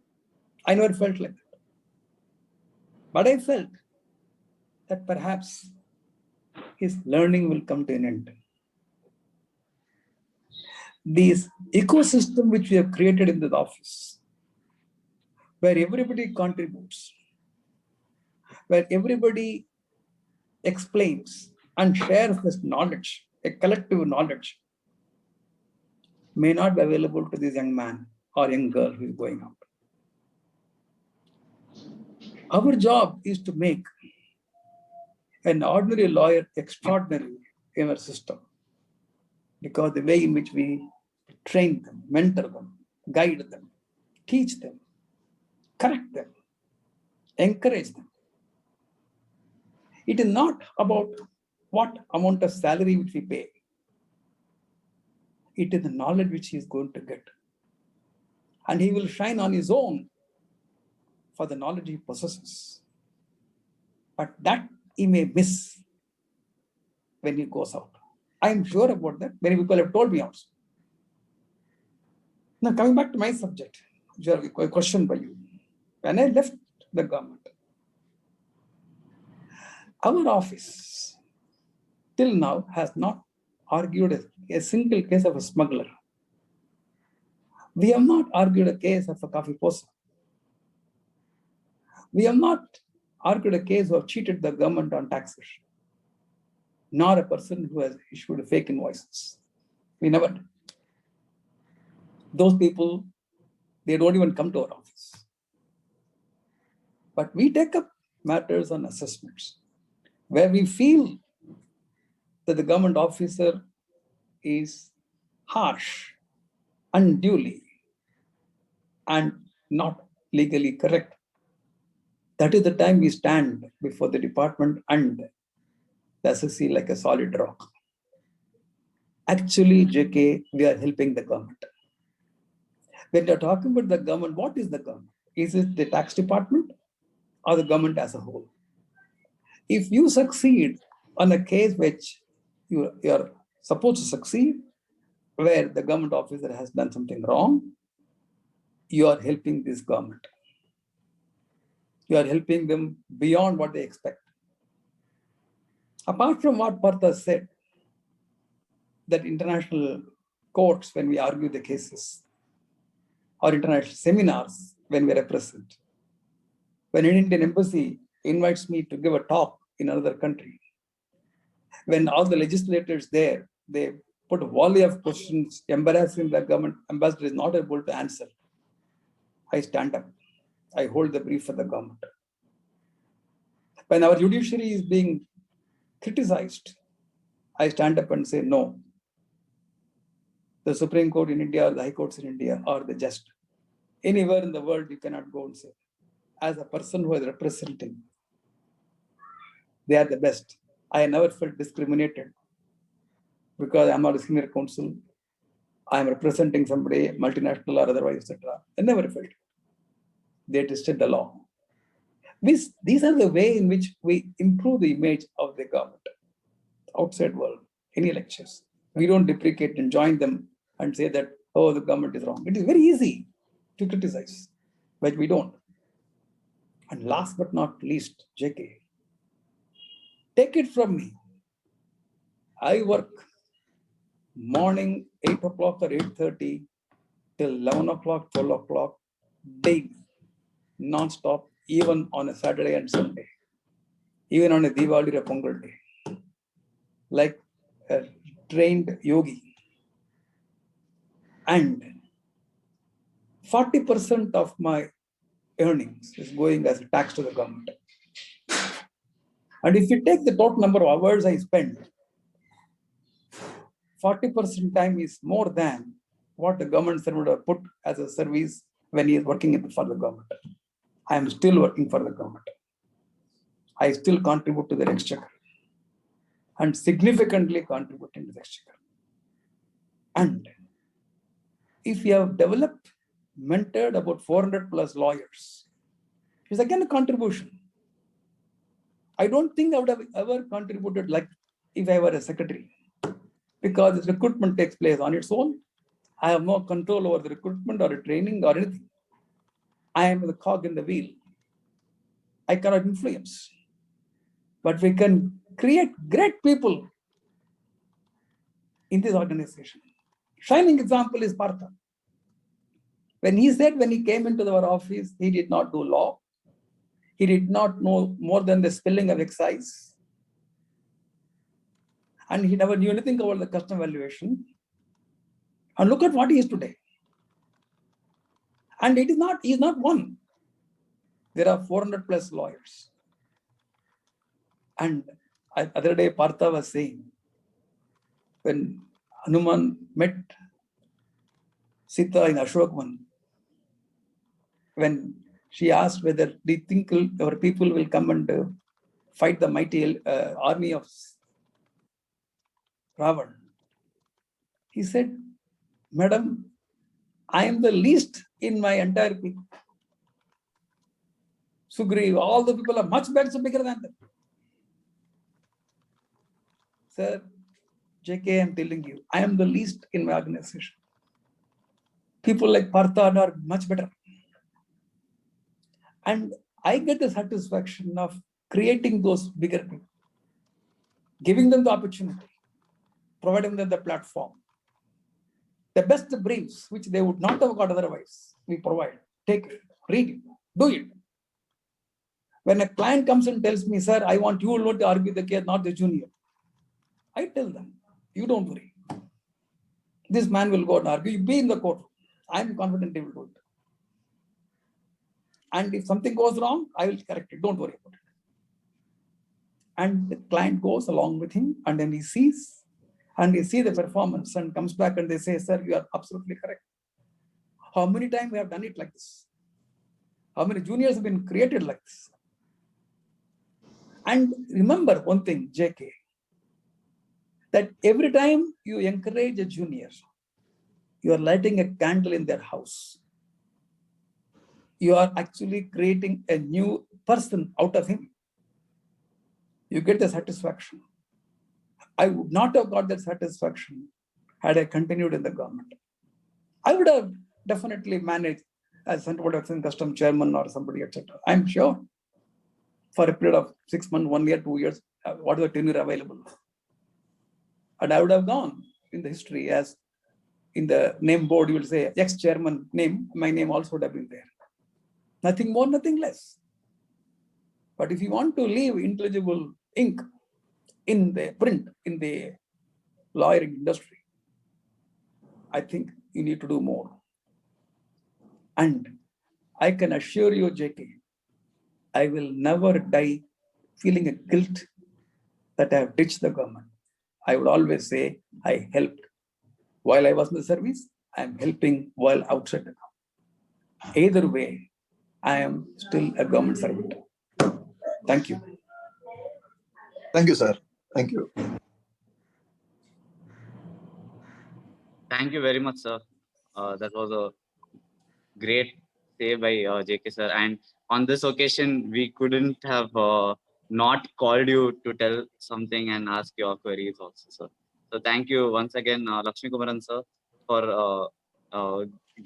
I never felt like that. But I felt that perhaps his learning will come to an end. This ecosystem which we have created in this office, where everybody contributes, where everybody explains and shares this knowledge, a collective knowledge, may not be available to this young man or young girl who is going out. Our job is to make an ordinary lawyer extraordinary in our system, because the way in which we train them, mentor them, guide them, teach them, correct them, encourage them. It is not about what amount of salary which we pay. It is the knowledge which he is going to get. And he will shine on his own for the knowledge he possesses. But that he may miss when he goes out. I am sure about that. Many people have told me also. Now, coming back to my subject, which is a question by you. When I left the government, our office till now has not argued a single case of a smuggler. We have not argued a case of a coffee poser. We have not argued a case who have cheated the government on taxes, nor a person who has issued fake invoices. We never did. Those people, they don't even come to our office. But we take up matters on assessments where we feel that the government officer is harsh, unduly, and not legally correct. That is the time we stand before the department and the SSC like a solid rock. Actually, JK, we are helping the government. When you're talking about the government, what is the government? Is it the tax department or the government as a whole? If you succeed on a case which you are supposed to succeed, where the government officer has done something wrong, you are helping this government. You are helping them beyond what they expect. Apart from what Partha said, that international courts, when we argue the cases, or international seminars when we represent, when an Indian embassy invites me to give a talk in another country, when all the legislators there, they put a volley of questions embarrassing the government, ambassador is not able to answer, I stand up. I hold the brief for the government. When our judiciary is being criticized, I stand up and say, no. The Supreme Court in India or the High Courts in India are the just. Anywhere in the world, you cannot go and say, as a person who is representing, they are the best. I never felt discriminated because I'm not a senior counsel. I'm representing somebody, multinational or otherwise, etc. I never felt it. They tested the law. These are the way in which we improve the image of the government outside world. Any lectures, we don't deprecate and join them and say that, oh, the government is wrong. It is very easy to criticize, but we don't. And last but not least, JK, take it from me. I work morning 8 o'clock or 8:30 till 11 o'clock, 12 o'clock, daily, non-stop, even on a Saturday and Sunday, even on a Diwali or Pongal day, like a trained yogi. And 40% of my earnings is going as a tax to the government. And if you take the total number of hours I spend, 40% time is more than what the government servant would have put as a service when he is working for the government. I am still working for the government. I still contribute to the exchequer and significantly contributing to the exchequer. And if you have developed, mentored about 400 plus lawyers, it's again a contribution. I don't think I would have ever contributed like if I were a secretary, because this recruitment takes place on its own. I have no control over the recruitment or the training or anything. I am the cog in the wheel. I cannot influence. But we can create great people in this organization. Shining example is Partha. When he said, when he came into our office, he did not do law. He did not know more than the spelling of excise. And he never knew anything about the custom valuation. And look at what he is today. And he is not one. There are 400 plus lawyers. And other day, Partha was saying, when Hanuman met Sita in Ashokvan, when she asked whether do you think our people will come and fight the mighty army of Ravan, he said, Madam, I am the least in my entire people. Sugriv, all the people are much bigger than them. Sir, JK, I'm telling you, I am the least in my organization. People like Partha are much better. And I get the satisfaction of creating those bigger people, giving them the opportunity, providing them the platform. The best briefs, which they would not have got otherwise, we provide. Take it, read it, do it. When a client comes and tells me, sir, I want you to argue the case, not the junior, I tell them, you don't worry. This man will go and argue. You be in the court. I'm confident he will do it. And if something goes wrong, I will correct it. Don't worry about it. And the client goes along with him, and then he sees, and he sees the performance and comes back and they say, sir, you are absolutely correct. How many times we have done it like this? How many juniors have been created like this? And remember one thing, JK, that every time you encourage a junior, you are lighting a candle in their house. You are actually creating a new person out of him. You get the satisfaction. I would not have got that satisfaction had I continued in the government. I would have definitely managed as Central Production Custom Chairman or somebody, etc. I'm sure for a period of 6 months, 1 year, 2 years, what is the tenure available? And I would have gone in the history as in the name board, you will say ex-chairman name, my name also would have been there. Nothing more, nothing less. But if you want to leave intelligible ink in the print, in the lawyering industry, I think you need to do more. And I can assure you, JK, I will never die feeling a guilt that I have ditched the government. I would always say I helped. While I was in the service, I am helping while outside the government. Either way, I am still a government servant. Thank you. Thank you, sir. Thank you. Thank you very much, sir. That was a great say by JK sir. And on this occasion, we couldn't have not called you to tell something and ask your queries also, sir. So thank you once again, Lakshmi Kumaran sir, for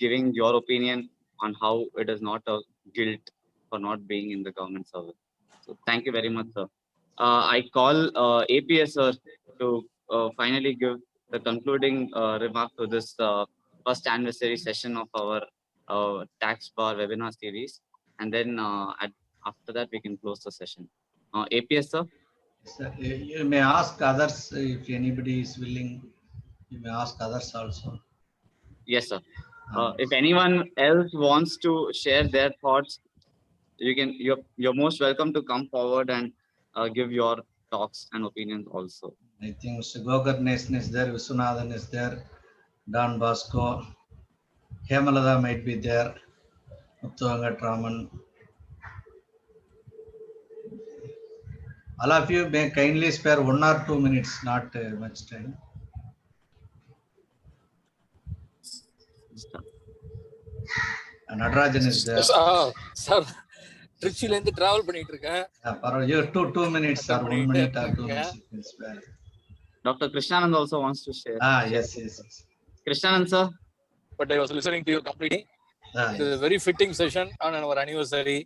giving your opinion on how it is not a guilt for not being in the government service. So thank you very much, sir. I call APS sir to finally give the concluding remark to this first anniversary session of our tax bar webinar series, and then after that we can close the session. APS sir. Sir, you may ask others if anybody is willing. You may ask others also. Yes, sir. If anyone else wants to share their thoughts, you're most welcome to come forward and give your talks and opinions also. I think Mr. Gokarnesan is there, Viswanathan is there, Don Bosco, Hemalada might be there, Muthu Raman. All of you may kindly spare 1 or 2 minutes, not much time. And Natarajan is there. Sir, Trichyல travel பண்ணிட்டு இருக்கேன். You 2 minutes or 1 minute or 2 minutes you can spare. Dr. Krishnanand also wants to share. Yes. Krishnanand sir. But I was listening to you completely. It is a very fitting session on our anniversary.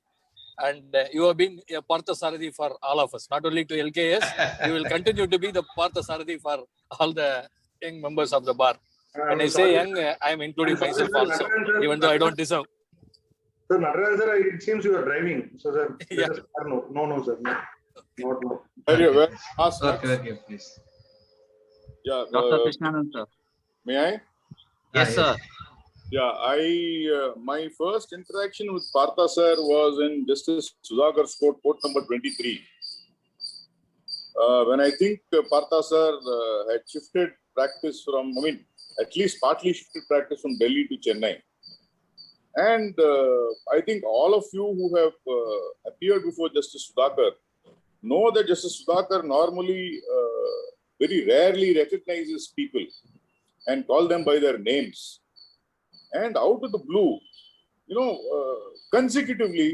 And you have been a Parthasarathi for all of us, not only to LKS. You will continue to be the Parthasarathi for all the young members of the bar. When I say young, I am including myself also, even though I don't deserve. Sir, Natarajan sir, it seems you are driving. So, sir, Yeah. no, sir. Not no. Okay, please. Yeah, Dr. Krishnanand sir. May I? Yes, sir. Yeah, my first interaction with Partha sir was in Justice Sudhakar's court number 23. When I think Partha sir had shifted practice from, at least partly shifted practice from Delhi to Chennai. And I think all of you who have appeared before Justice Sudhakar know that Justice Sudhakar normally very rarely recognizes people and call them by their names. And out of the blue, consecutively,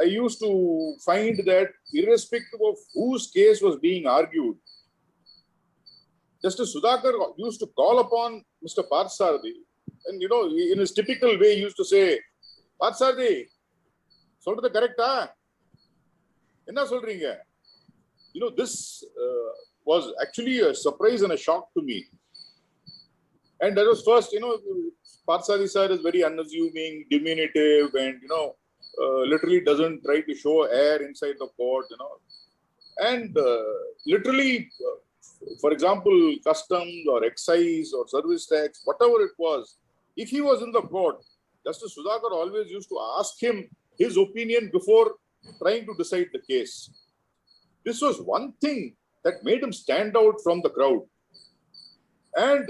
I used to find that irrespective of whose case was being argued, Justice Sudhakar used to call upon Mr. Parthasarathi, and in his typical way, he used to say, Parthasarathi, solradhu correcta? Enna solringa? This was actually a surprise and a shock to me. And that was first, Parthasarathi sir is very unassuming, diminutive, and, literally doesn't try to show air inside the court, And literally, for example, customs or excise or service tax, whatever it was, if he was in the court, Justice Sudhakar always used to ask him his opinion before trying to decide the case. This was one thing that made him stand out from the crowd. And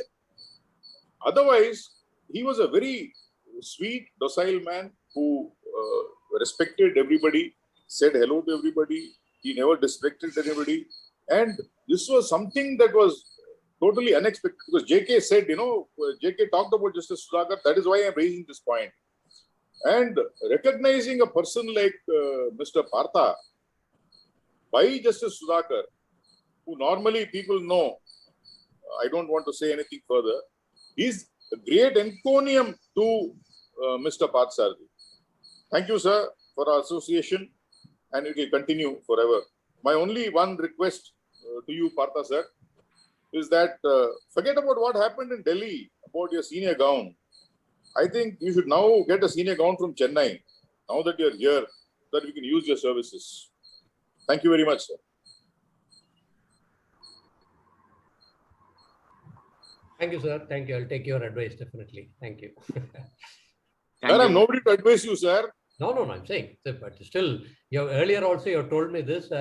otherwise, he was a very sweet, docile man who respected everybody, said hello to everybody. He never disrespected anybody. And this was something that was totally unexpected because JK said, JK talked about Justice Sudhakar. That is why I'm raising this point. And recognizing a person like Mr. Partha by Justice Sudhakar, who normally people know, I don't want to say anything further, is a great encomium to Mr. Parthasarathi. Thank you, sir, for our association, and it will continue forever. My only one request to you, Partha sir, is that forget about what happened in Delhi about your senior gown. I think you should now get a senior gown from Chennai, now that you're here, so that we can use your services. Thank you very much, sir. Thank you, sir. Thank you. I'll take your advice, definitely. Thank you. Sir, I'm nobody to advise you, sir. No, I'm saying, but still, earlier also you told me this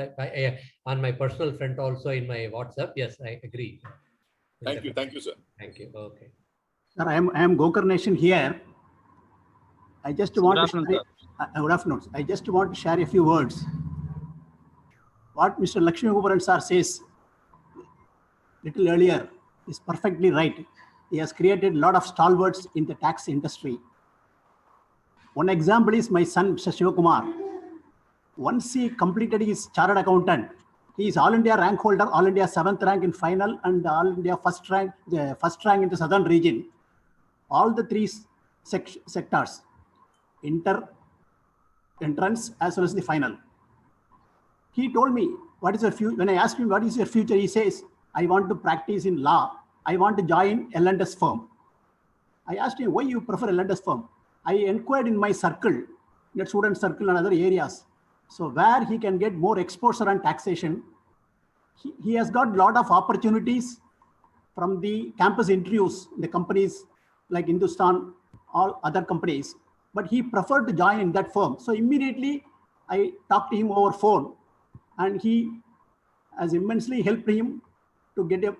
on my personal front also in my WhatsApp. Yes, I agree. Thank you, sir. Thank you. Okay. Sir, I am Gokarnesan here. I just want to share, good afternoon. I just want to share a few words. What Mr. Lakshmi Kumaran sir says little earlier is perfectly right. He has created a lot of stalwarts in the tax industry. One example is my son, Mr. Shivakumar. Once he completed his chartered accountant, he is All India rank holder, All India 7th rank in final, and All India first rank in the southern region. All the three sectors, entrance as well as the final. He told me, what is your future? When I asked him, what is your future? He says, I want to practice in law. I want to join L&S firm. I asked him, why you prefer L&S firm? I inquired in my circle, net student circle and other areas. So where he can get more exposure on taxation, he has got a lot of opportunities from the campus interviews in the companies like Hindustan, all other companies, but he preferred to join in that firm. So immediately I talked to him over phone, and he has immensely helped him to get a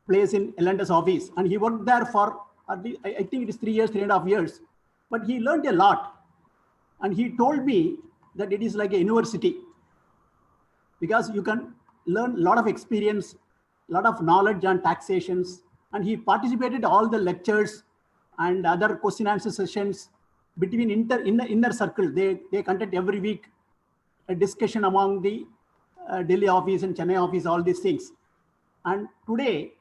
place in L&S office. And he worked there for, I think it is 3 years, 3.5 years, but he learned a lot. And he told me that it is like a university, because you can learn a lot of experience, a lot of knowledge on taxations. And he participated all the lectures and other question answer sessions between inner circle. They conduct every week a discussion among the Delhi office and Chennai office, all these things. And today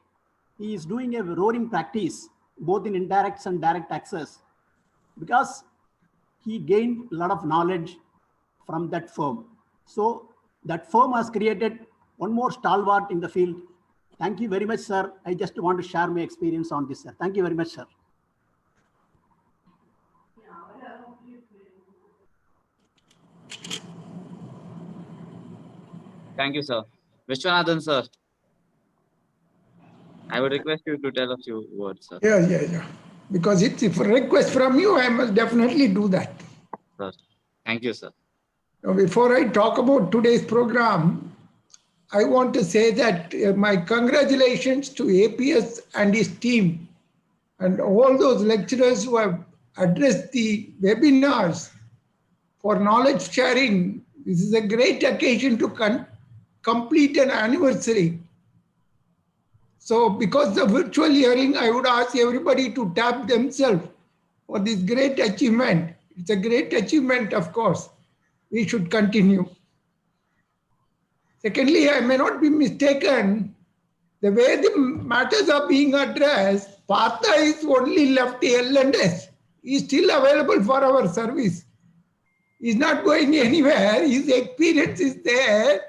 he is doing a roaring practice, both in indirects and direct taxes, because he gained a lot of knowledge from that firm. So that firm has created one more stalwart in the field. Thank you very much, sir. I just want to share my experience on this, sir. Thank you very much, sir. Thank you, sir. Vishwanathan, sir. I would request you to tell a few words, sir. Yeah. Because it's a request from you, I must definitely do that. Sir. Thank you, sir. Now, before I talk about today's program, I want to say that my congratulations to APS and his team and all those lecturers who have addressed the webinars for knowledge sharing. This is a great occasion to complete an anniversary. So because of virtual hearing, I would ask everybody to tap themselves for this great achievement. It's a great achievement, of course. We should continue. Secondly, I may not be mistaken, the way the matters are being addressed, Partha is only left L&S. He is still available for our service. He's not going anywhere. His experience is there.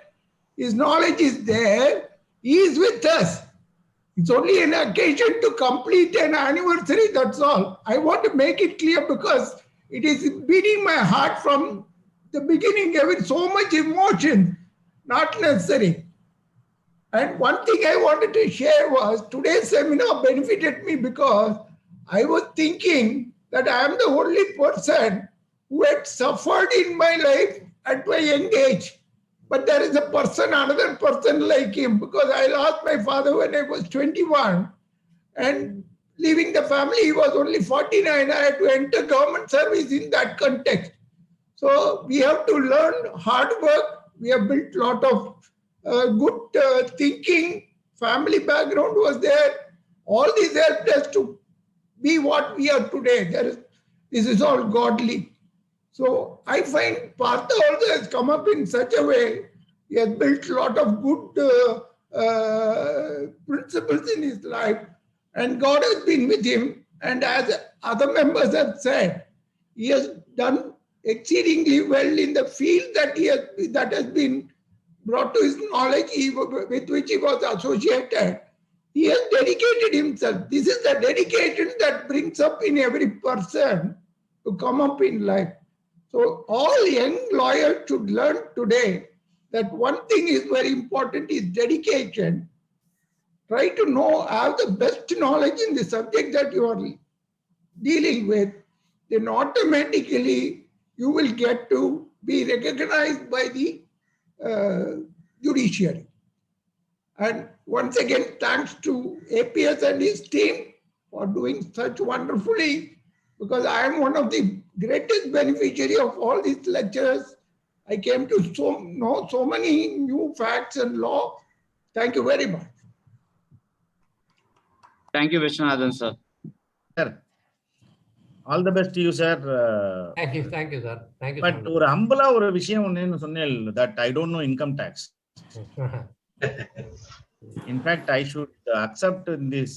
His knowledge is there. He is with us. It's only an occasion to complete an anniversary, that's all. I want to make it clear because it is beating my heart from the beginning with so much emotion, not necessary. And one thing I wanted to share was today's seminar benefited me because I was thinking that I am the only person who had suffered in my life at my young age. But there is a person, another person like him, because I lost my father when I was 21. And leaving the family, he was only 49. I had to enter government service in that context. So we have to learn hard work. We have built a lot of good thinking. Family background was there. All these helped us to be what we are today. This is all godly. So I find Partha also has come up in such a way. He has built a lot of good principles in his life, and God has been with him. And as other members have said, he has done exceedingly well in the field that has been brought to his knowledge, with which he was associated. He has dedicated himself. This is the dedication that brings up in every person to come up in life. So all young lawyers should learn today that one thing is very important is dedication. Try to have the best knowledge in the subject that you are dealing with. Then automatically you will get to be recognized by the judiciary. And once again, thanks to APS and his team for doing such wonderfully, because I am one of the greatest beneficiary of all these lectures. I came to know so many new facts and law. Thank you very much. Thank you, Vishwanathan, sir. Sir, All the best to you, sir. Thank you, sir. Thank you. But ஒரு ஹம்பிளா ஒரு விஷயம் ஒன்னு சொன்னேன், that I don't know income tax. In fact, I should accept in this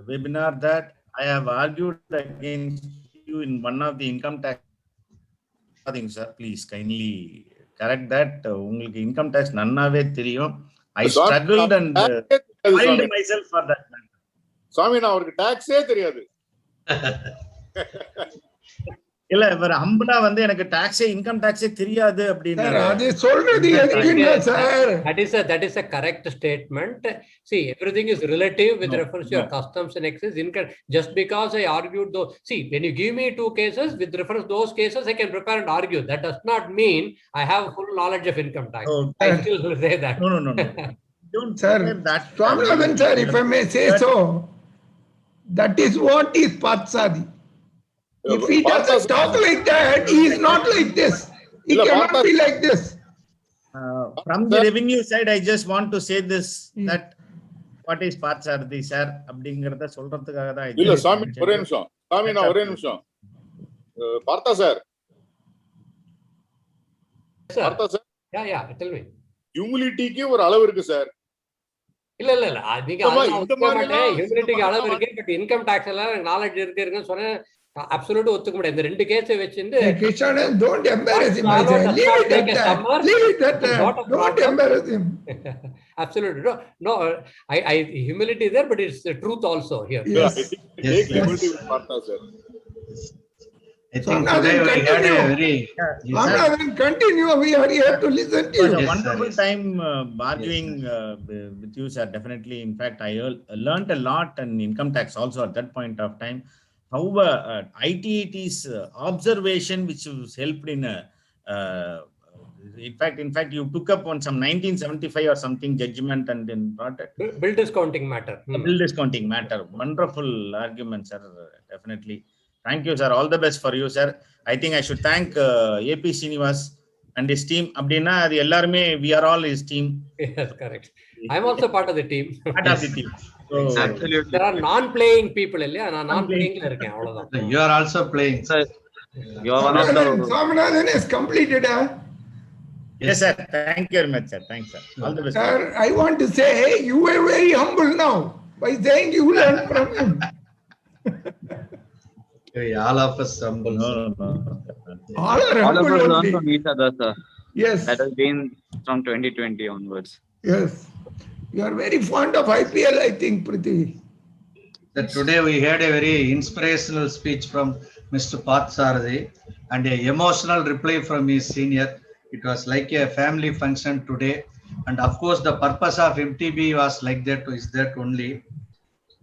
webinar that I have argued against you in one of the income tax things, sir. Please kindly correct that. உங்களுக்கு income tax நன்னாவே தெரியும். I struggled and filed myself for that. சுவாமி, நான் அவருக்கு டாக்ஸே தெரியாது. இல்ல, இவர் ஹம்பிளா வந்து எனக்கு டாக்ஸே income டாக்ஸே தெரியாது அப்படின்னு அது சொல்றது எதுக்குன்னா sir, that is a correct statement. See, everything is relative with reference to your customs and excess income. Just because I argued those, see, when you give me two cases with reference to those cases, I can prepare and argue. That does not mean I have full knowledge of income tax. I still will say that. No. Don't sir, that. Swaminathan sir, if I may say so, that is what is Parthasarathi. If he doesn't talk like that, he is not like this. He cannot be like this. From the revenue side, I just want to say this, that what is Parthasarathi, sir? அப்படிங்கறத சொல்றதுக்காக தான். இல்ல சாமி, ஒரே நிமிஷம். சாமி, நான் ஒரே நிமிஷம். பார்த்தா சார். பார்த்தா சார். Yeah, tell me. ஹியூமிலிட்டிக்கு ஒரு அளவு இருக்கு சார். இல்ல நீங்க ஹியூமிலிட்டிக்கு அளவு இருக்கு, பட் இன்கம் டாக்ஸ் எல்லாம் நாலேஜ் இருக்குன்னு சொன்னேன். Absolute ஒத்துக்க முடியாது. இந்த ரெண்டு கேஸை வச்சிருந்து Kishan, don't embarrass him. Leave it at that. Don't embarrass him. Absolutely. No, I humility there, but it's the truth also here. Yes. Humility with Partha, sir. I think today we had a very... Continue. We are here to listen to you. It was a wonderful time arguing with you, sir. Definitely. In fact, I learned a lot in income tax also at that point of time. How ITET's observation, which was helped in in fact, you took up on some 1975 or something judgment and then brought it. Bill discounting matter. Bill discounting matter. Wonderful argument, sir. Definitely. Thank you, sir. All the best for you, sir. I think I should thank AP Srinivas and his team. Abdina, we are all his team. Yes, correct. I'm also part of the team. Part of the team. So, absolutely. There are non-playing people. Non-playing. You are also playing. Sir, you are one of the... Swaminathan is completed. Yes, sir. Thank you very much, sir. Thanks, sir. All the best. Sir, I want to say you were very humble now by saying you learned from him. All of us humble. No. All are All of humble us learn only. from each other, sir. Yes. That has been from 2020 onwards. Yes. You are very fond of IPL, I think, Prithvi. Today we had a very inspirational speech from Mr. Parthasarathi and an emotional reply from his senior. It was like a family function today. And of course, the purpose of MTB was like that, is that only.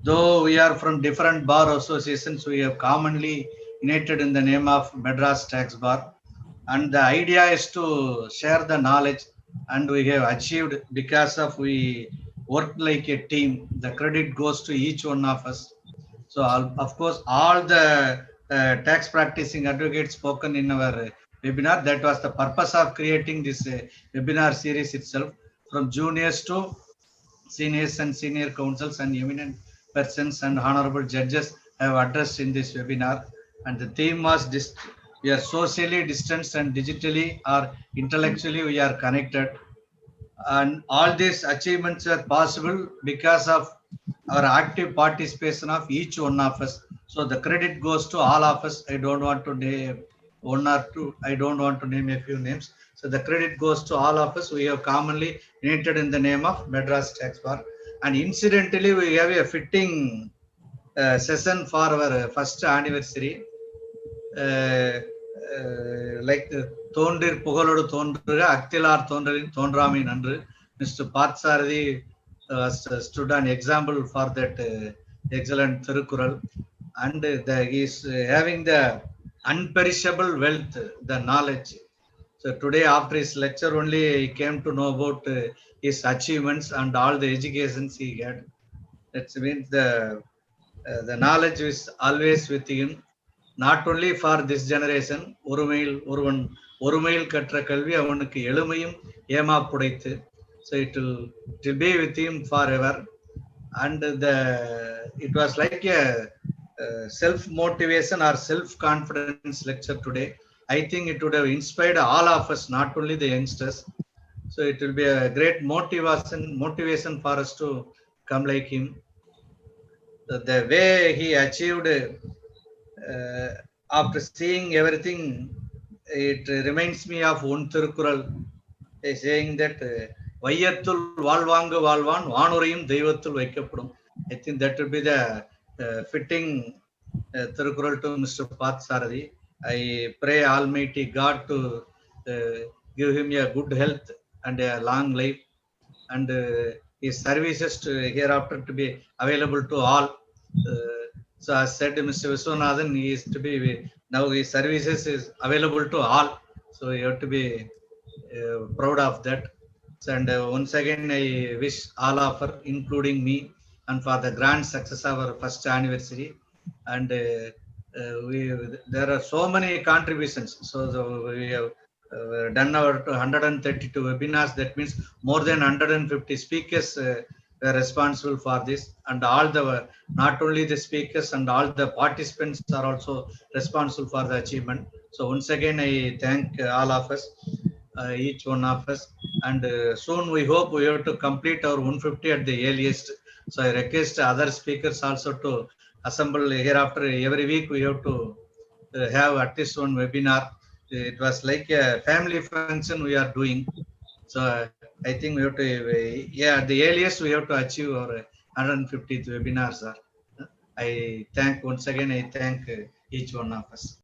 Though we are from different bar associations, we have commonly united in the name of Madras Tax Bar. And the idea is to share the knowledge, and we have achieved because of we worked like a team. The credit goes to each one of us. So of course, all the tax practicing advocates spoken in our webinar, that was the purpose of creating this webinar series itself. From juniors to seniors and senior counsels and eminent persons and honorable judges have addressed in this webinar. And the theme was we are socially distanced and digitally or intellectually we are connected. And all these achievements are possible because of our active participation of each one of us. So the credit goes to all of us. I don't want to name one or two. I don't want to name a few names. So the credit goes to all of us. We have commonly united in the name of Madras Tax Bar. And incidentally, we have a fitting session for our first anniversary. Like the தோன்றிற் புகழோடு தோன்றுக அக்திலார் தோன்றலின் தோன்றாமை நன்று. Mr. Parthasarathi stood an example for that excellent Thirukkural, and he is having the unperishable wealth, the knowledge. So today after his lecture only he came to know about his achievements and all the educations he had. That means the knowledge is always with him. Not only for this generation, ஒருமையில் கற்ற கல்வி அவனுக்கு எளிமையும் ஏமா புடைத்து. So it will be with him forever. And it was like a self-motivation or self-confidence lecture today. I think it would have inspired all of us, not only the youngsters. So it will be a great motivation for us to come like him. The way he achieved, after seeing everything, it reminds me of one Thirukural saying that Vayyattul Valvangu Valvan Vanurayum Deivattul Vaikapudum. I think that would be the fitting Thirukural to Mr. Parthasarathi. I pray Almighty God to give him a good health and a long life, and his services to hereafter to be available to all. So as said, Mr. Viswanathan, he is to be now his services is available to all. So you have to be proud of that. And once again, I wish all of us, including me, and for the grand success of our first anniversary. And there are so many contributions. So we have done our 132 webinars. That means more than 150 speakers were responsible for this, and all the not only the speakers and all the participants are also responsible for the achievement. So once again, I thank all of us, each one of us, and soon we hope we have to complete our 150 at the earliest. So I request other speakers also to assemble hereafter. Every week we have to have at least one webinar. It was like a family function we are doing. So I think we have to, at the earliest we have to achieve our 150th webinar, sir. I thank once again, I thank each one of us.